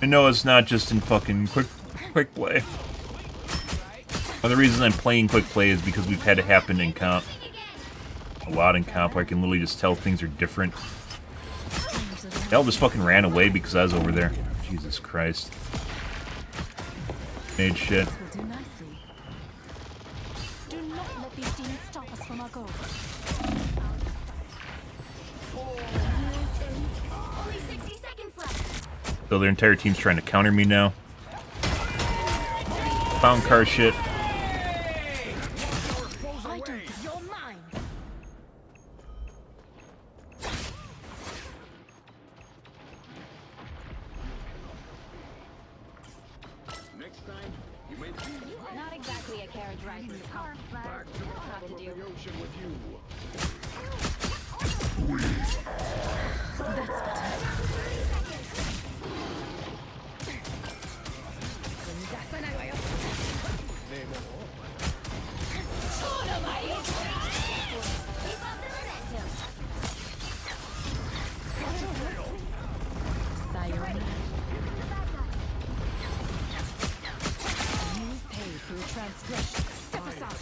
I know it's not just in fucking quick play. One of the reasons I'm playing quick play is because we've had it happen in comp. A lot in comp where I can literally just tell things are different. Hell just fucking ran away because I was over there. Jesus Christ. Made shit. Do not let these demons stop us from our goal. Only 60 seconds left. So their entire team's trying to counter me now. Found car shit. I don't. You're mine. Next time, you may Not exactly a carriage ride to the car, but back to the it'll have to bottom of do. the ocean with you. Keep up the momentum. Sayonara. You pay for your transgression. Step aside.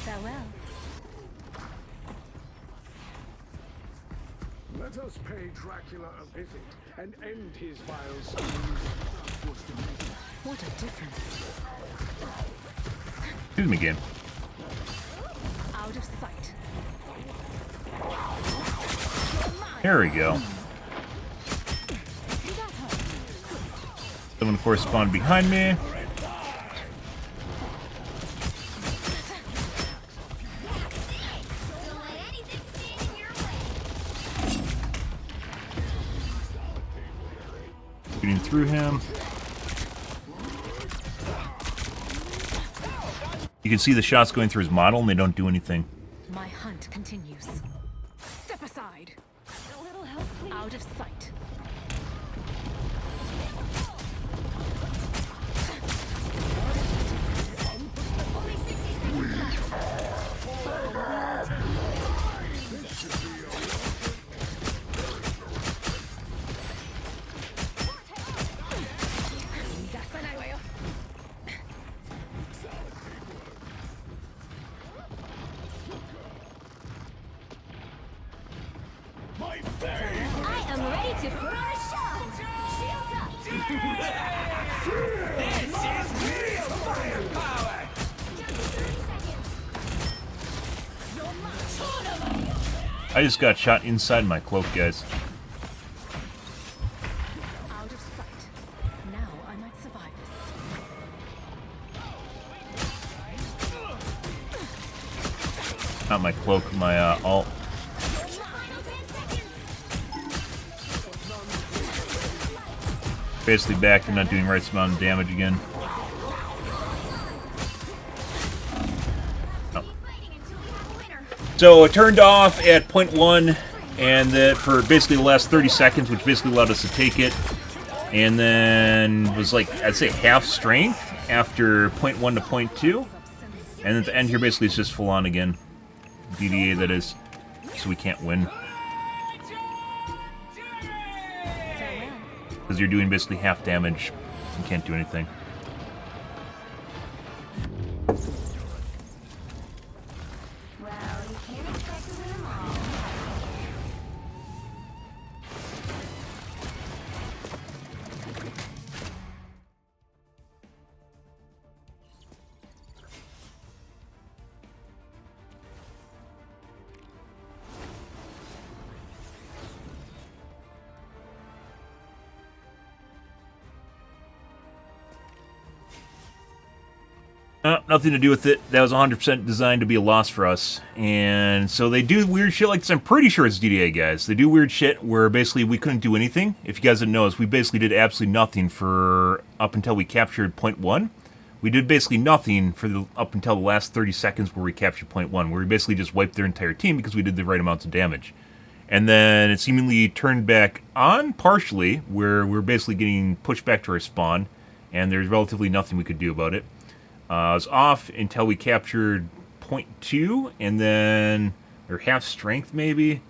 Farewell. Let us pay Dracula a visit and end his vile schemes. What a difference. Excuse me, game. Out of sight. There we go. Someone, of course, spawned behind me. Don't let anything stand in your way. Shooting through him. You can see the shots going through his model and they don't do anything. My hunt continues. Step aside. A little help, please. Out of sight. Only 60 seconds left. to put on a show. Shields up. Just 30 seconds. I just got shot inside my cloak, guys. Out of sight. Now I might survive this. Not my cloak, my alt. Final 10 seconds. Basically back to not doing right amount of damage again. Oh. Fighting until we have a winner. So it turned off at 0.1, and that for basically the last 30 seconds, which basically allowed us to take it. And then was like, I'd say half strength after 0.1 to 0.2. And at the end here basically it's just full on again. DDA that is. So we can't win. Because you're doing basically half damage. You can't do anything. Well, you can't expect to win them all. Nothing to do with it. That was 100% designed to be a loss for us. And so they do weird shit like this. I'm pretty sure it's DDA, guys. They do weird shit where basically we couldn't do anything. If you guys didn't know, we basically did absolutely nothing for up until we captured 0.1. We did basically nothing for up until the last 30 seconds where we captured 0.1, where we basically just wiped their entire team because we did the right amounts of damage. And then it seemingly turned back on partially, where we're basically getting pushed back to our spawn, and there's relatively nothing we could do about it. It was off until we captured 0.2, and then, or half strength maybe,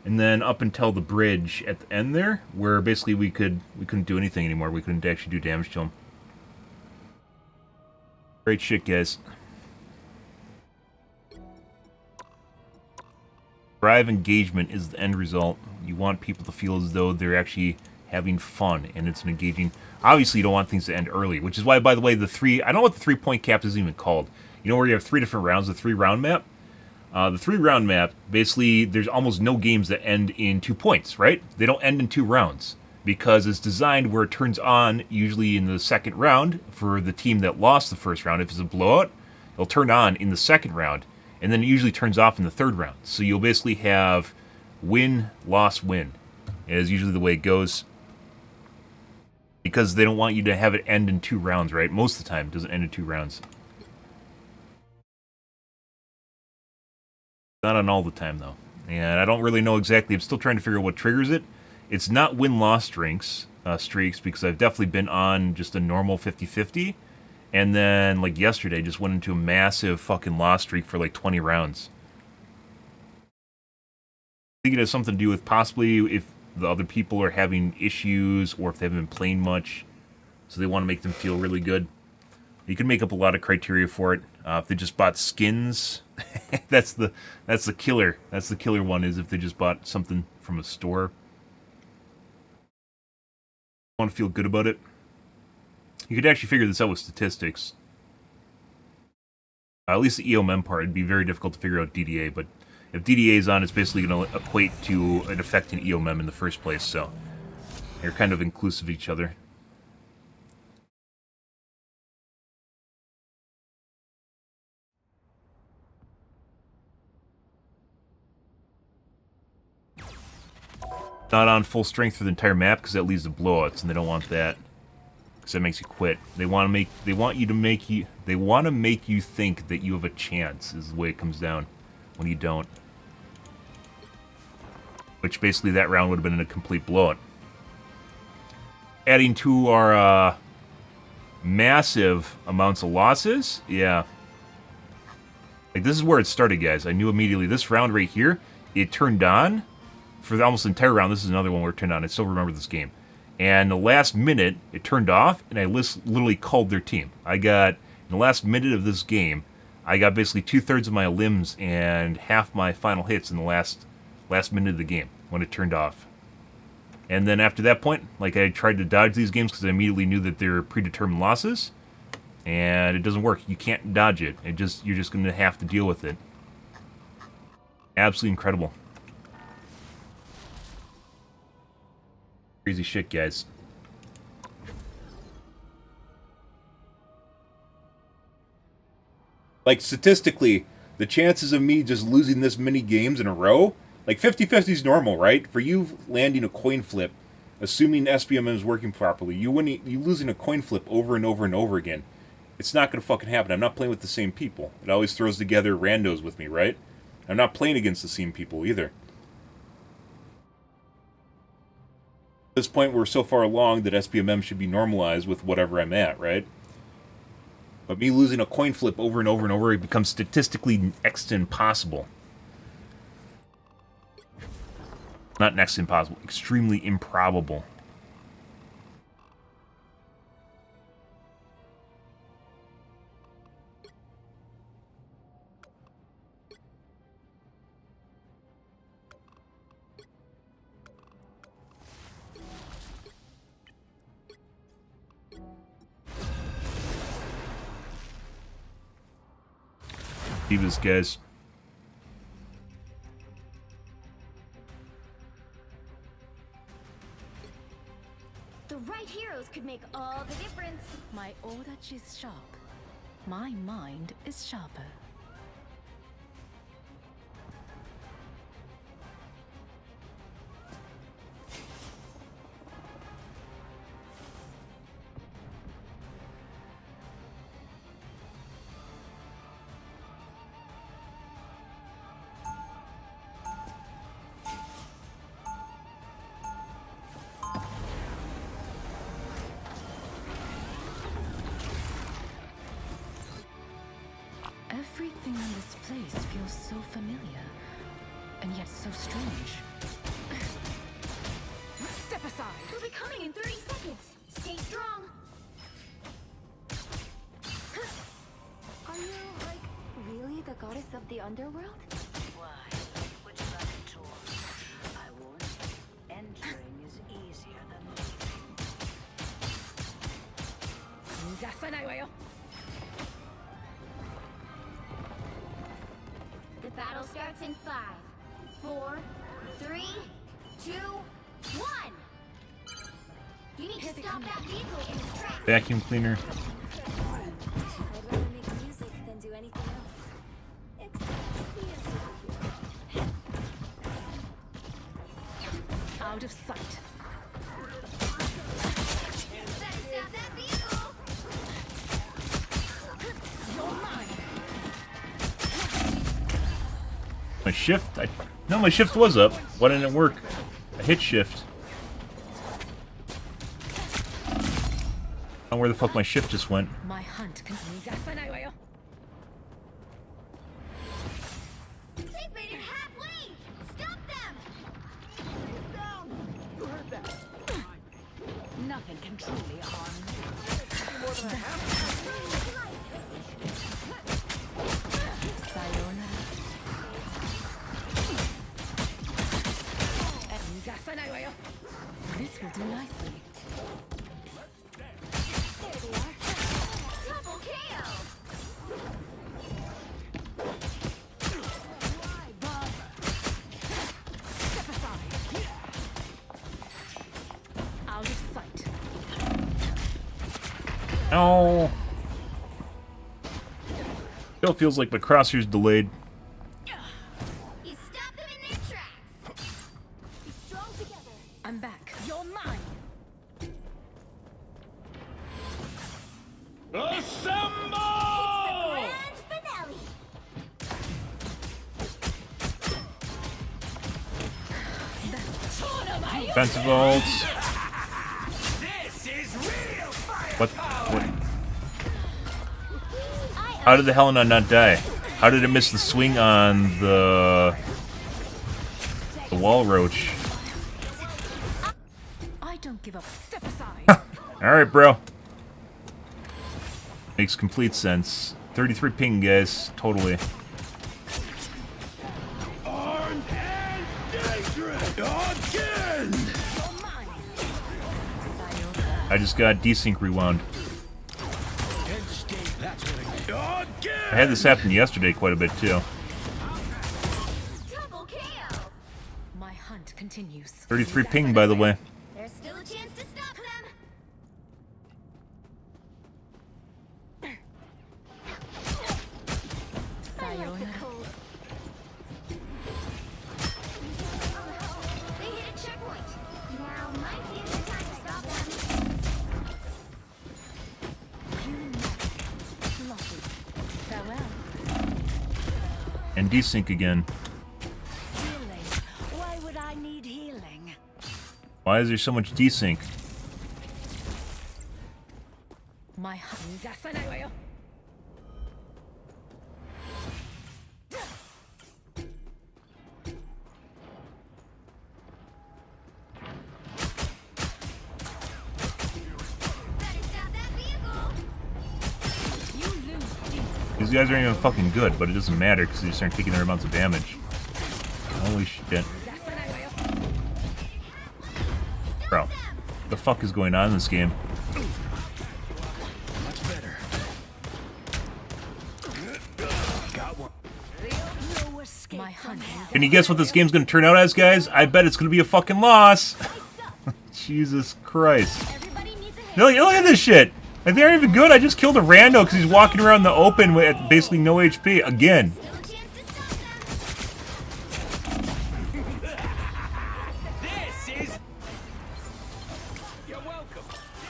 and then up until the bridge at the end there, where basically we couldn't do anything anymore. We couldn't actually do damage to them. Great shit, guys. Drive engagement is the end result. You want people to feel as though they're actually having fun, and it's an engaging... Obviously, you don't want things to end early, which is why, by the way, I don't know what the 3-point cap is even called. You know where you have 3 different rounds, the 3-round map? The 3-round map, basically, there's almost no games that end in 2 points, right? They don't end in 2 rounds, because it's designed where it turns on, usually in the second round, for the team that lost the first round. If it's a blowout, it'll turn on in the second round, and then it usually turns off in the third round. So you'll basically have win, loss, win. It is usually the way it goes. Because they don't want you to have it end in 2 rounds, right? Most of the time, it doesn't end in 2 rounds. Not on all the time, though. And I don't really know exactly. I'm still trying to figure out what triggers it. It's not win-loss streaks, because I've definitely been on just a normal 50-50. And then, like yesterday, just went into a massive fucking loss streak for like 20 rounds. I think it has something to do with possibly if the other people are having issues or if they haven't been playing much, so they want to make them feel really good. You can make up a lot of criteria for it. If they just bought skins, that's the killer. That's the killer one, is if they just bought something from a store. Want to feel good about it. You could actually figure this out with statistics. At least the EOM part, it'd be very difficult to figure out DDA, but if DDA is on, it's basically going to equate to an effect in EOM in the first place, so they're kind of inclusive of each other. Not on full strength for the entire map because that leads to blowouts, and they don't want that because that makes you quit. They want to make you think that you have a chance, is the way it comes down when you don't. Which basically that round would have been a complete blowout. Adding to our massive amounts of losses, yeah. Like, this is where it started, guys. I knew immediately. This round right here, it turned on for the almost entire round. This is another one where it turned on. I still remember this game. And the last minute, it turned off, and I literally called their team. In the last minute of this game, I got basically 2/3 of my limbs and half my final hits in the last minute of the game when it turned off. And then after that point, like, I tried to dodge these games because I immediately knew that they're predetermined losses. And it doesn't work. You can't dodge it. You're just going to have to deal with it. Absolutely incredible. Crazy shit, guys. Like, statistically, the chances of me just losing this many games in a row, like 50-50 is normal, right? For you landing a coin flip, assuming SPMM is working properly, you losing a coin flip over and over and over again, it's not going to fucking happen. I'm not playing with the same people. It always throws together randos with me, right? I'm not playing against the same people either. At this point, we're so far along that SPMM should be normalized with whatever I'm at, right? But me losing a coin flip over and over and over, it becomes statistically next to impossible. Not next to impossible, extremely improbable. See this, guys. The right heroes could make all the difference. My odachi is sharp. My mind is sharper. Everything in this place feels so familiar, and yet so strange. Step aside! We'll be coming in 30 seconds. Stay strong. Are you, like, really the goddess of the underworld? Why? Would you like a tour? I warn you, entering is easier than leaving. The battle starts in 5, 4, 3, 2, 1. You need to stop that vehicle in its tracks. Vacuum cleaner. I'd rather make music than do anything else. Except be a superhero. Out of sight. Better stop that vehicle. You're mine. My shift? No, my shift was up. Why didn't it work? I hit shift. I don't know where the fuck my shift just went. My hunt continues. They've made it halfway. Stop them. Nothing can truly harm me. Sayonara. This will do nicely. There they are. Double KO. Step aside. Out of sight. No. Still feels like my crosshair's delayed. You stop them in their tracks. Be strong together. I'm back. You're mine. Assemble! Grand finale. Defensive ults. What? How did the Helena not die? How did it miss the swing on the wall roach? I don't give up. Step aside. Alright, bro. Makes complete sense. 33 ping, guys. Totally. Armed and dangerous! Again! You're mine. I just got desync rewound. I had this happen yesterday quite a bit too. Double KO. My hunt continues. 33 ping, by the way. There's still a chance to stop them. I like the cold. They hit a checkpoint. Now might be a good time to stop them. Farewell. And desync again. Healing. Why would I need healing? Why is there so much desync? My hunt. Better stop that vehicle. These guys aren't even fucking good, but it doesn't matter because they just aren't taking their amounts of damage. Holy shit. Bro, what the fuck is going on in this game? No escape My from hunt. hell. Can you guess what this game's gonna turn out as, guys? I bet it's gonna be a fucking loss. Jesus Christ. Everybody needs a hit. Look at this shit. Like, they aren't even good. I just killed a rando because he's walking around the open with basically no HP. Again. Still a chance to stop them.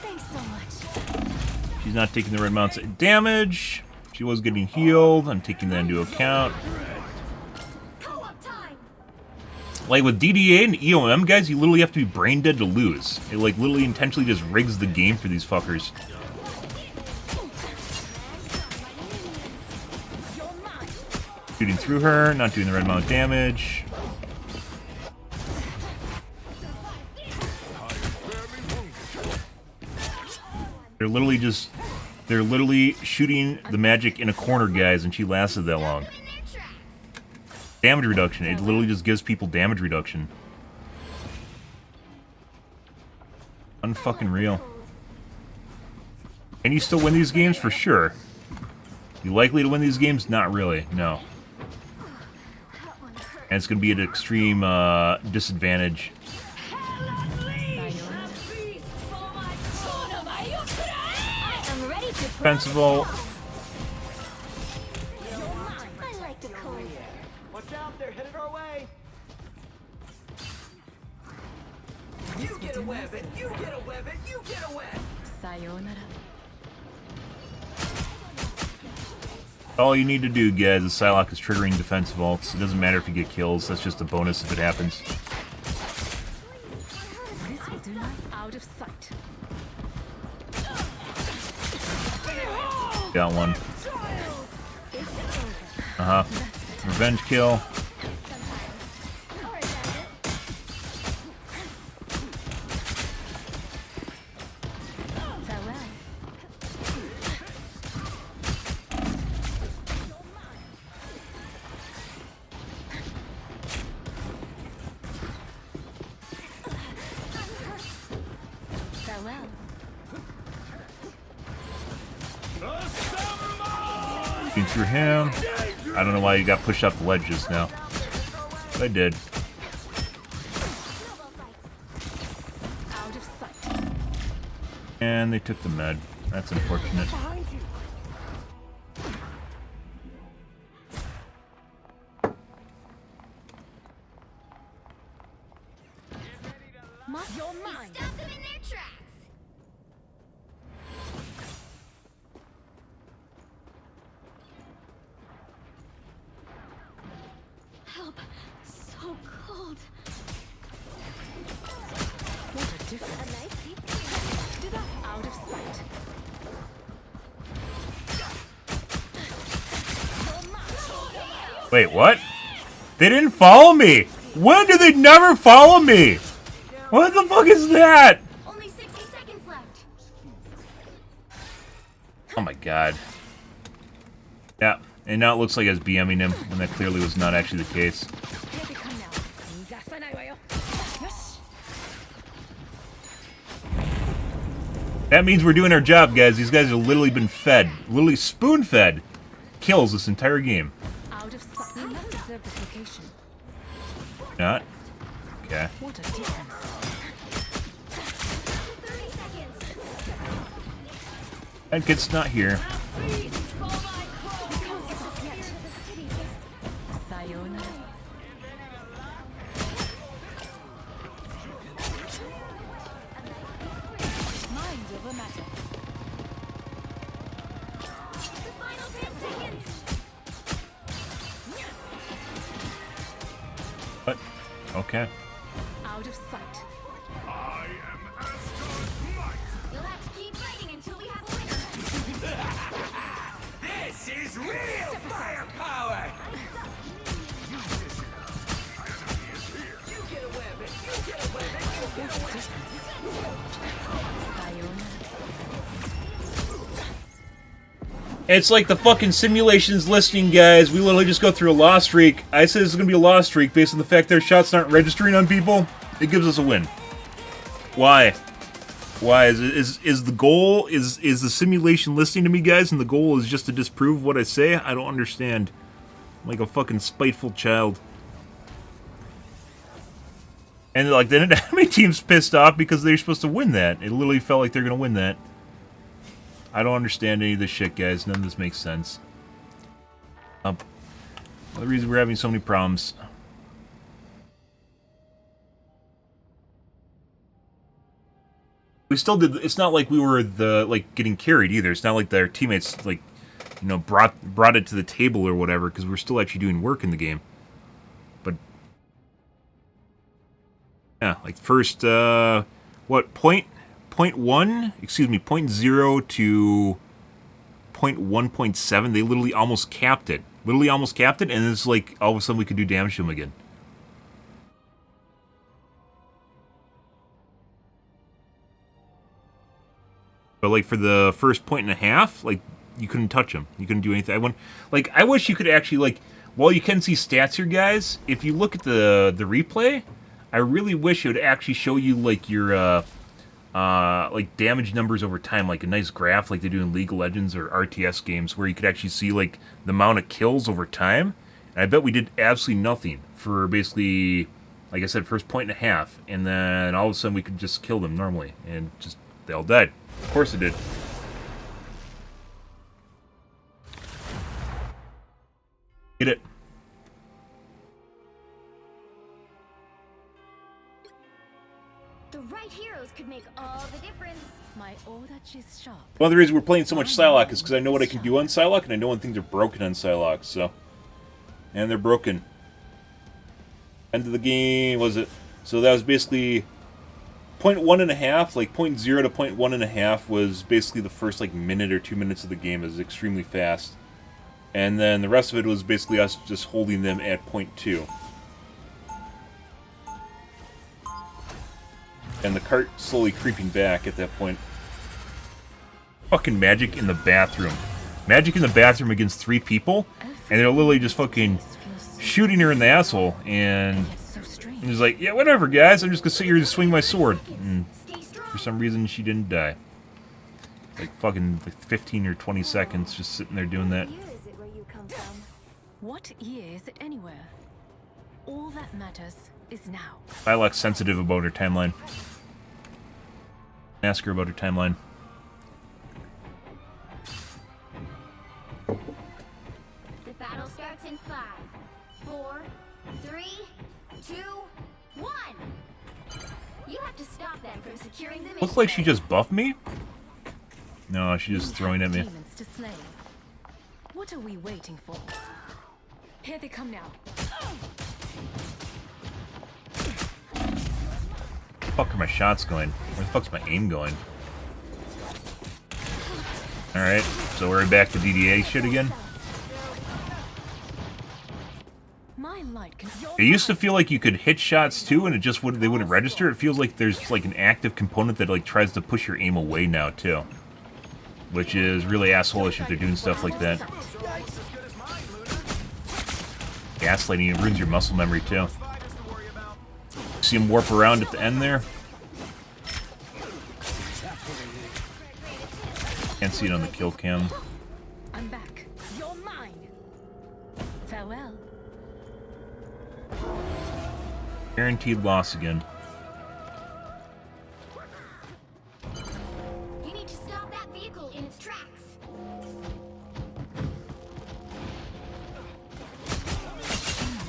Thanks so much. She's not taking the right amounts of damage. She was getting healed. I'm taking that into account. Co-op time. Like with DDA and EOM, guys, you literally have to be brain dead to lose. It like literally intentionally just rigs the game for these fuckers. Shooting through her, not doing the right amount of damage. They're literally shooting the magic in a corner, guys, and she lasted that long. In their tracks. Damage reduction. It literally just gives people damage reduction. Unfucking real. Can you still win these games? For sure. You likely to win these games? Not really. No. And it's going to be at an extreme disadvantage. I'm ready to Defensible. I like the cold. Watch out, they're headed our way. You get a web and you get a web and you get a web. Sayonara. All you need to do, guys, is Psylocke is triggering defensive ults. It doesn't matter if you get kills. That's just a bonus if it happens. This will do not out of sight. Got one. Uh-huh. Revenge kill. Farewell. Farewell. Shooting through him. I don't know why you got pushed off the ledge just now. But I did. Out of sight. And they took the med. That's unfortunate. You're mine. Stop them in their tracks. Help. So cold. What a difference. A nice deep Out of sight. Wait, what? They didn't follow me! When did they never follow me? What the fuck is that? Only 60 seconds left. Oh my god. Yeah, and now it looks like I was BMing him, when that clearly was not actually the case. Here they come now. Yes. That means we're doing our job, guys. These guys have literally been fed, literally spoon-fed kills this entire game. Out of sight. We must observe this location. Not? Okay. What a difference. 30 seconds. That kid's not here. Sayonara. Mind over matter. The final 10 seconds. What? Okay. Out of sight. You'll have to keep fighting until we have a winner. This is real firepower! It's like the fucking simulations listing, guys. We literally just go through a loss streak. I said this is going to be a loss streak based on the fact their shots aren't registering on people. It gives us a win. Why? Why? Is the goal, is the simulation listening to me, guys, and the goal is just to disprove what I say? I don't understand. I'm like a fucking spiteful child. And like, the enemy team's pissed off because they're supposed to win that. It literally felt like they're going to win that. I don't understand any of this shit, guys. None of this makes sense. The reason we're having so many problems. We still did. It's not like we were getting carried either. It's not like their teammates brought it to the table or whatever, because we're still actually doing work in the game. But yeah, like first what point 0.0 to 0.1.7, they literally almost capped it. And it's like all of a sudden we could do damage to them again. But like for the first 1.5, like you couldn't touch them. You couldn't do anything. I wish you could actually, like, while you can see stats here, guys, if you look at the replay, I really wish it would actually show you like your like damage numbers over time, like a nice graph like they do in League of Legends or RTS games, where you could actually see like the amount of kills over time. And I bet we did absolutely nothing for basically, like I said, first 1.5, and then all of a sudden we could just kill them normally, and just they all died. Of course it did. Get it. The right heroes could make all the difference. My order is sharp. One of the reasons we're playing so much Psylocke is because I know what I can do on Psylocke, and I know when things are broken on Psylocke, so. And they're broken. End of the game, was it? So that was basically 0.1.5, like 0.0 to 0.1.5 was basically the first like minute or 2 minutes of the game. It was extremely fast. And then the rest of it was basically us just holding them at 0.2. And the cart slowly creeping back at that point. Fucking magic in the bathroom. Magic in the bathroom against 3 people, and they're literally just fucking shooting her in the asshole, and he's like, yeah, whatever, guys, I'm just gonna sit here and swing my sword. And for some reason, she didn't die. Like fucking 15 or 20 seconds just sitting there doing that. What year is it anywhere? All that matters is now. Psylocke's sensitive about her timeline. Ask her about her timeline. The battle starts in 5, 4, 3, 2, 1. You have to stop them from securing the Looks like she just buffed me. No, she's just throwing at me. Demons to slay. What are we waiting for? Here they come now. Where the fuck are my shots going? Where the fuck's my aim going? Alright, so we're back to DDA shit again. My light can. It used to feel like you could hit shots too, and they wouldn't register. It feels like there's like an active component that like tries to push your aim away now too, which is really asshole-ish if they're doing stuff like that. Gaslighting, it ruins your muscle memory too. See him warp around at the end there. Can't see it on the kill cam. I'm back. You're mine. Farewell. Guaranteed loss again. You need to stop that vehicle in its tracks.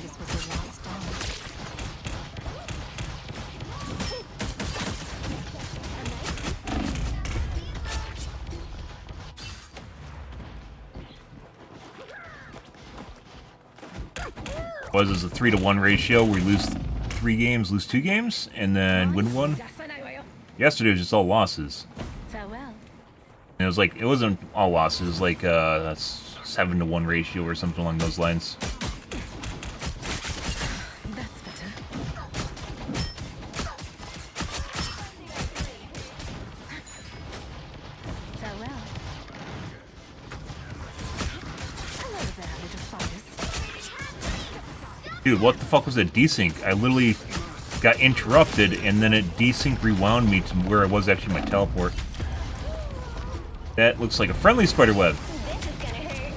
This was the last dance. Was a 3-to-1 ratio where we lose 3 games, lose 2 games, and then win 1. Yesterday was just all losses. Farewell. And it was like, it wasn't all losses, it was like a 7-to-1 ratio or something along those lines. That's better. Farewell. Hello there, little spiders. Dude, what the fuck was that desync? I literally got interrupted, and then it desync rewound me to where I was actually my teleport. That looks like a friendly spiderweb. This is gonna hurt.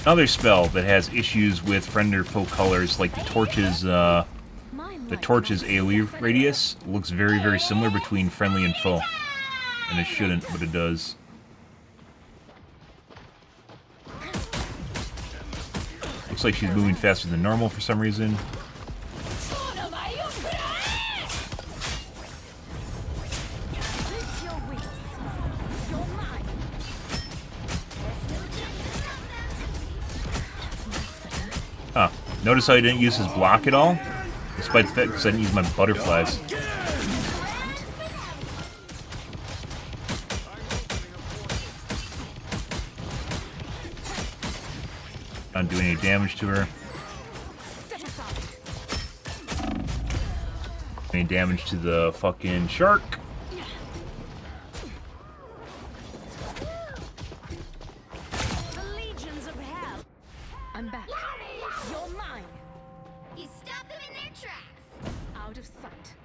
Another spell that has issues with friend or foe colors, like the torch's AoE radius looks very, very similar between friendly and foe. And it shouldn't, but it does. Looks like she's moving faster than normal for some reason. Your wings. You're mine. Huh. Notice how I didn't use his block at all? Despite the fact because I didn't use my butterflies. Not doing any damage to her. Any damage to the fucking shark. The legions of hell. I'm back. You're mine. You stop them in their tracks. Out of sight.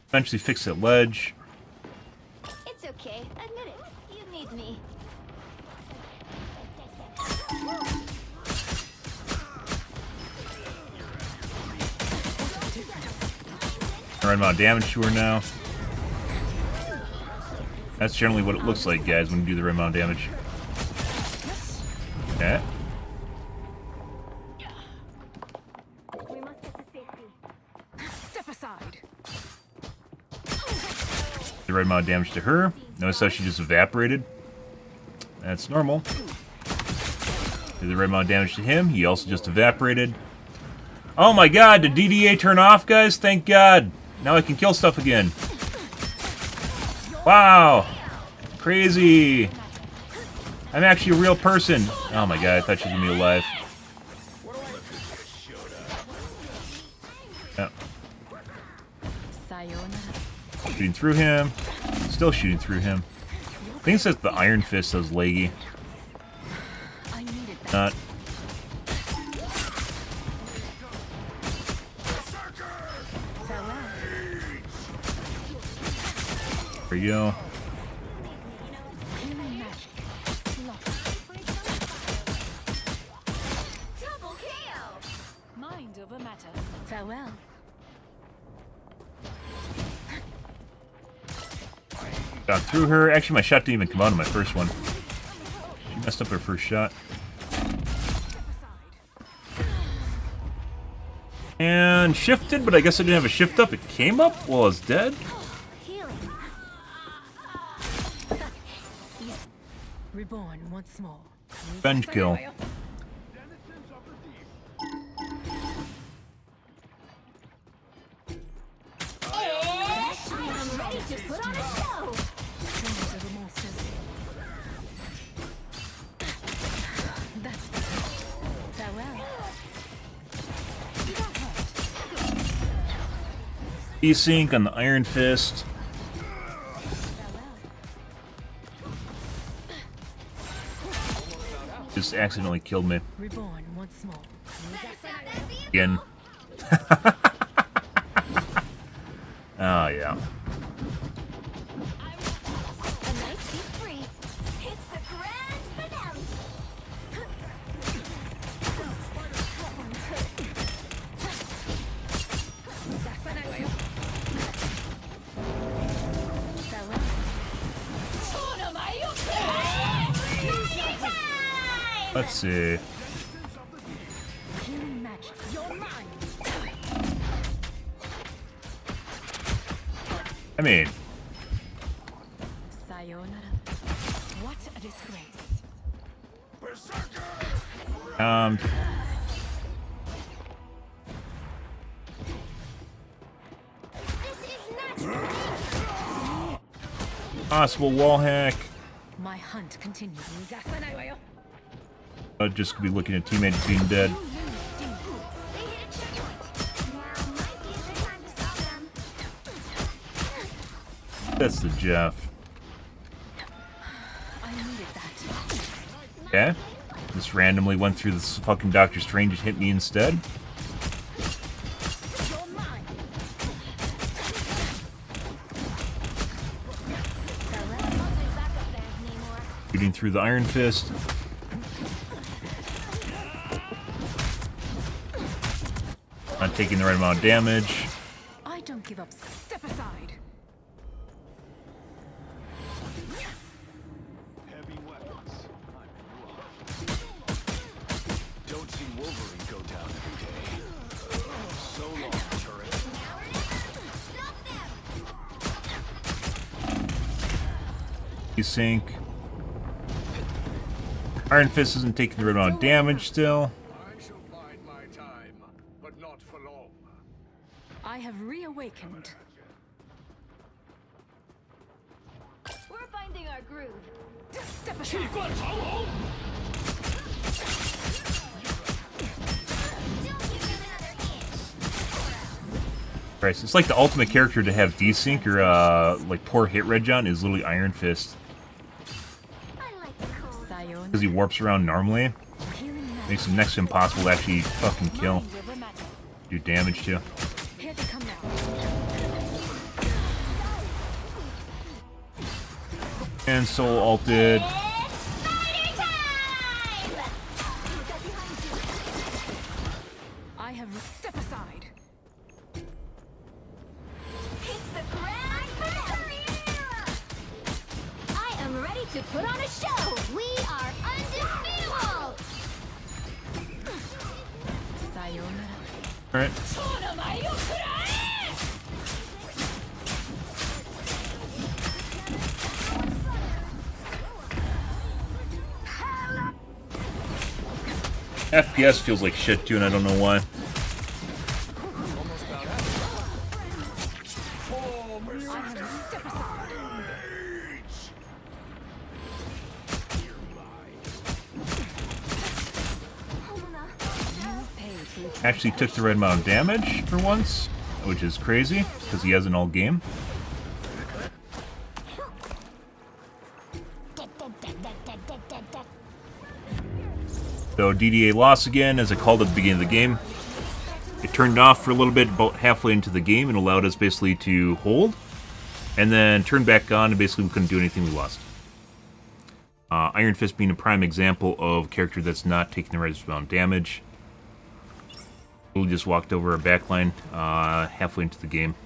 Eventually fix that ledge. It's okay. Admit it. You need me. Right amount of damage to her now. That's generally what it looks like, guys, when you do the right amount of damage. Okay. We must get to safety. Step aside. The right amount of damage to her. Notice how she just evaporated. That's normal. Do the right amount of damage to him. He also just evaporated. Oh my god, did DDA turn off, guys? Thank god. Now I can kill stuff again. Wow. Crazy. I'm actually a real person. Oh my god, I thought she was going to be alive. Yeah. Sayonara. Shooting through him. Still shooting through him. I think it says the Iron Fist does leggy. I needed that. Not. Farewell. There you go. Human magic. Locked. Double KO. Mind over matter. Farewell. Got through her. Actually, my shot didn't even come out of my first one. She messed up her first shot. And shifted, but I guess I didn't have a shift up. It came up while I was dead. Healing. Reborn once more. Revenge kill. I'm ready to put on a show. Strange little monsters. That's better. Farewell. You got hurt. Desync on the Iron Fist. Just accidentally killed me. Reborn once more. Again. yeah. A nice deep freeze. It's the grand finale. Let's see. Healing magic. You're mine. I mean, Sayonara. What a disgrace. This is not possible wall hack. My hunt continues. Just could be looking at teammates being dead. They hit a checkpoint. Now might be a good time to stop them. That's the Jeff. I needed that. Okay. Just randomly went through this fucking Doctor Strange and hit me instead. You're mine. Shooting through the Iron Fist. Not taking the right amount of damage. I don't give up. Step aside. Heavy weapons. Don't see Wolverine go down every day. So long, turret. You sink. Iron Fist isn't taking the right amount of damage still. I shall bide my time, but not for long. I have reawakened. We're finding our groove. Step aside. Don't give them another inch. Christ, it's like the ultimate character to have desync or like poor hit reg on is literally Iron Fist. I like the cold. Sayonara. Because he warps around normally. Healing magic. Makes it next to impossible to actually fucking kill. Mind over matter. Do damage to. Here they come now. And soul ulted. It's spider time! I have step aside. It's the grand finale! I am ready to put on a show! We are undefeatable! Sayonara. Alright. FPS feels like shit too, and I don't know why. Step aside. You pay for Actually took the right amount of damage for once, which is crazy, because he has an all game. So DDA lost again, as I called at the beginning of the game. It turned off for a little bit, about halfway into the game, and allowed us basically to hold. And then turned back on, and basically we couldn't do anything, we lost. Iron Fist being a prime example of a character that's not taking the right amount of damage. We just walked over our backline halfway into the game.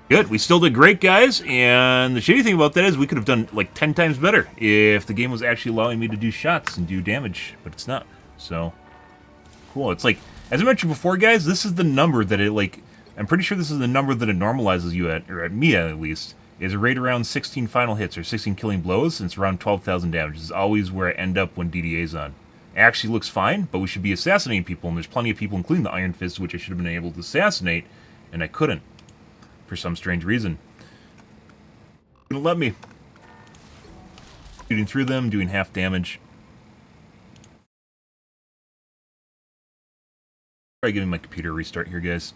Good, we still did great, guys, and the shitty thing about that is we could have done like 10 times better if the game was actually allowing me to do shots and do damage, but it's not. So, cool. It's like, as I mentioned before, guys, this is the number that it, like, I'm pretty sure this is the number that it normalizes you at, or at me at least, is right around 16 final hits or 16 killing blows, and it's around 12,000 damage. This is always where I end up when DDA's on. It actually looks fine, but we should be assassinating people, and there's plenty of people, including the Iron Fist, which I should have been able to assassinate, and I couldn't. For some strange reason. Gonna let me. Shooting through them, doing half damage. Try giving my computer a restart here, guys.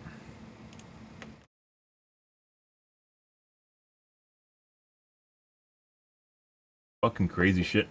Fucking crazy shit.